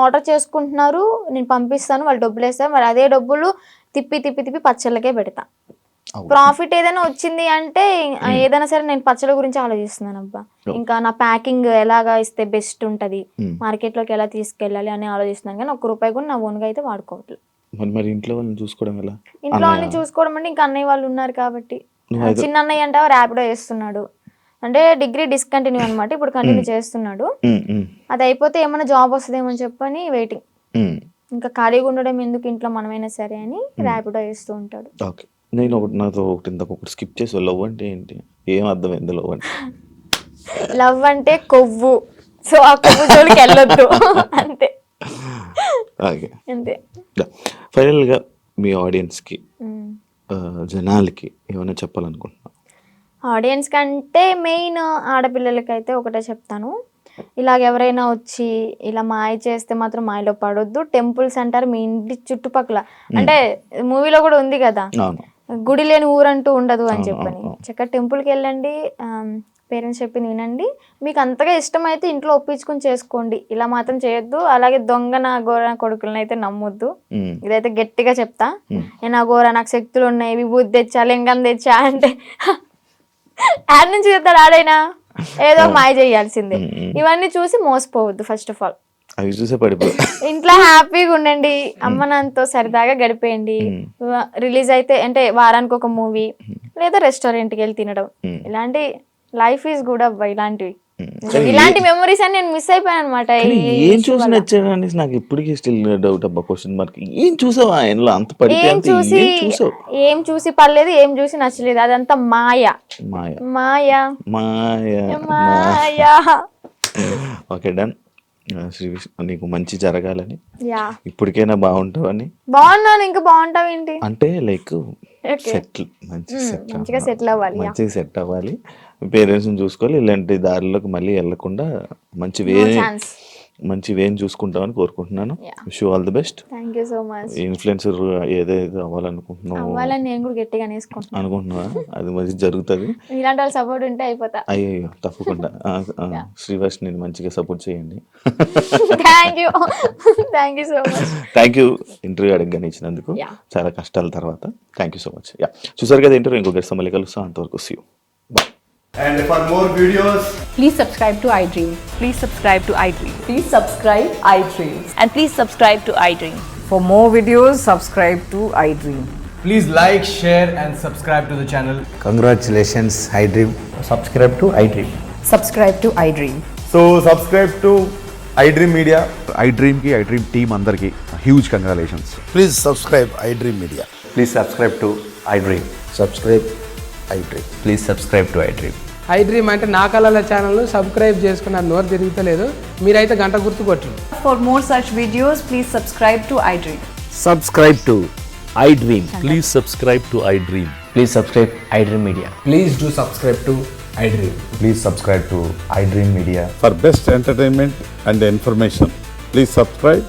ఆర్డర్ చేసుకుంటున్నారు, నేను పంపిస్తాను, వాళ్ళు డబ్బులు వేస్తారు, మరి అదే డబ్బులు తిప్పి తిప్పి తిప్పి పచ్చళ్ళకే పెడతా. ప్రాఫిట్ ఏదైనా వచ్చింది అంటే ఏదైనా సరే నేను పచ్చళ్ళ గురించి ఆలోచిస్తున్నాను అబ్బా. ఇంకా నా ప్యాకింగ్ ఎలాగా ఇస్తే బెస్ట్ ఉంటది, మార్కెట్ లోకి ఎలా తీసుకెళ్ళాలి అని ఆలోచిస్తున్నాను. కానీ ఒక్క రూపాయి కూడా నా ఓన్గా అయితే వాడుకోవట్లేదు. మరి ఇంట్లో వాళ్ళని చూసుకోవడం ఎలా? ఇంట్లో వాళ్ళని చూసుకోవడం అంటే ఇంకా అన్నయ్య వాళ్ళు ఉన్నారు కాబట్టి. చిన్న అన్నయ్య అంటే ర్యాపిడో చేస్తున్నాడు, అంటే డిగ్రీ డిస్కంటిన్యూ అనమాట, ఇప్పుడు కంటిన్యూ చేస్తున్నాడు. అది అయిపోతే ఏమైనా జాబ్ వస్తుందేమో చెప్పని వెయిటింగ్. ఇంకా ఖాళీగా ఉండడం ఎందుకు ఇంట్లో, మనమైనా సరే అని ర్యాపిడో చేస్తూ ఉంటాడు. ఓకే. నేను నాతో ఒకటి స్కిప్ చేసి లవ్ అంటే ఏంటి, ఏం అర్థమైంది లవ్ అంటే? లవ్ అంటే కొవ్వు, సో ఆ కొవ్వు జోలికి వెళ్ళొద్దు అంతే. ఓకే అంతే. ఫైనల్గా మీ ఆడియన్స్కి జనాలకి ఏమైనా చెప్పాలనుకుంటున్నా? ఆడియన్స్ కంటే మెయిన్ ఆడపిల్లలకైతే ఒకటే చెప్తాను, ఇలాగ ఎవరైనా వచ్చి ఇలా మాయ చేస్తే మాత్రం మాయలో పడొద్దు. టెంపుల్స్ అంటారు మీ ఇంటి చుట్టుపక్కల, అంటే మూవీలో కూడా ఉంది కదా, గుడి లేని ఊరంటూ ఉండదు అని చెప్పని. చక్కగా టెంపుల్కి వెళ్ళండి, పేరెంట్స్ చెప్పింది వినండి, మీకు అంతగా ఇష్టమైతే ఇంట్లో ఒప్పించుకుని చేసుకోండి, ఇలా మాత్రం చేయొద్దు. అలాగే దొంగ నా గోర కొడుకులను అయితే నమ్మొద్దు, ఇదైతే గట్టిగా చెప్తా. నా గోర నాకు శక్తులు ఉన్నాయి, విభూతి తెచ్చా, లింగం తెచ్చా అంటే యాడ్ నుంచి చెప్తాడు ఆడైనా, ఏదో మాయ చేయాల్సిందే. ఇవన్నీ చూసి మోసపోవద్దు. ఫస్ట్ ఆఫ్ ఆల్ అవి చూసే పడిపో, ఇంట్లో హ్యాపీగా ఉండండి, అమ్మ నాన్నతో సరదాగా గడిపేయండి. రిలీజ్ అయితే అంటే వారానికి ఒక మూవీ లేదా రెస్టారెంట్కి వెళ్ళి తినడం, ఇలాంటి లైఫ్ ఈజ్ గుడ్ అబ్బా. ఇలాంటి మెమరీస్ అని నేను మిస్ అయిపోయాను అనమాట. ఏం చూసి నచ్చాడని నాకు ఇప్పటికీ స్టిల్ డౌట్ అబ్బా, క్వశ్చన్ మార్క్. ఏం చూసావా ఆయనలో అంత పడితే? ఏం చూసి పర్లేదు, ఏం చూసి నచ్చలేదు, అదంతా మాయ మాయ మాయ మాయ మాయ. Okay done. శ్రీ నీకు మంచి జరగాలని, ఇప్పటికైనా బాగుంటావని. బాగున్నాను, ఇంకా బాగుంటావు ఏంటి అంటే లైక్ సెటిల్, మంచిగా సెటిల్ అవ్వాలి, మంచిగా సెట్ అవ్వాలి, పేరెంట్స్ ని చూసుకోవాలి, ఇలాంటి దారిలోకి మళ్ళీ వెళ్ళకుండా మంచి వేని చూసుకుంటామని కోరుకుంటున్నాను. Wish you all the best. Thank you so much. Influencer ఏదైతే అవ్వాలనుకుంటున్నావు, నేను కూడా గట్టిగా అనుకుంటున్నా, అది మంచి జరుగుతుంది. ఇలాంటి వాళ్ళ సపోర్ట్ ఉంటే అయిపోతా. అయ్యో తప్పకుండా. శ్రీవర్ష్ నేను మంచిగా సపోర్ట్ చేయండి. Thank you so much. Thank you interview అడగగానే ఇచ్చినందుకు, చాలా కష్టాల తర్వాత. Thank you so much. చూసారు కదా ఇంటర్వ్యూ, ఇంకొక మళ్ళీ కలుస్తాం, అంతవరకు see you. Bye. And for more videos, please subscribe to iDream. Please subscribe to iDream. Please subscribe iDream. And please subscribe to iDream. For more videos, subscribe to iDream. please like, share and subscribe to the channel. Congratulations, iDream. Subscribe to iDream. Subscribe to iDream. So subscribe to iDream Media. iDream ki iDream team andarki huge congratulations. Please subscribe iDream Media. Please subscribe to iDream. Subscribe iDream. Please subscribe to iDream. iDream అంటే నా కళల ఛానల్ను subscribe చేసుకున్న నోరు తిరుగుతలేదు, మీరైతే గంట గుర్తు కొట్టండి. For more such videos, please subscribe to iDream. Subscribe to iDream. Please subscribe to iDream. Please subscribe iDream Media. Please do subscribe to iDream. Please subscribe to iDream Media. For best entertainment and information, please subscribe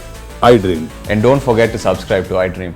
iDream. And don't forget to subscribe to iDream.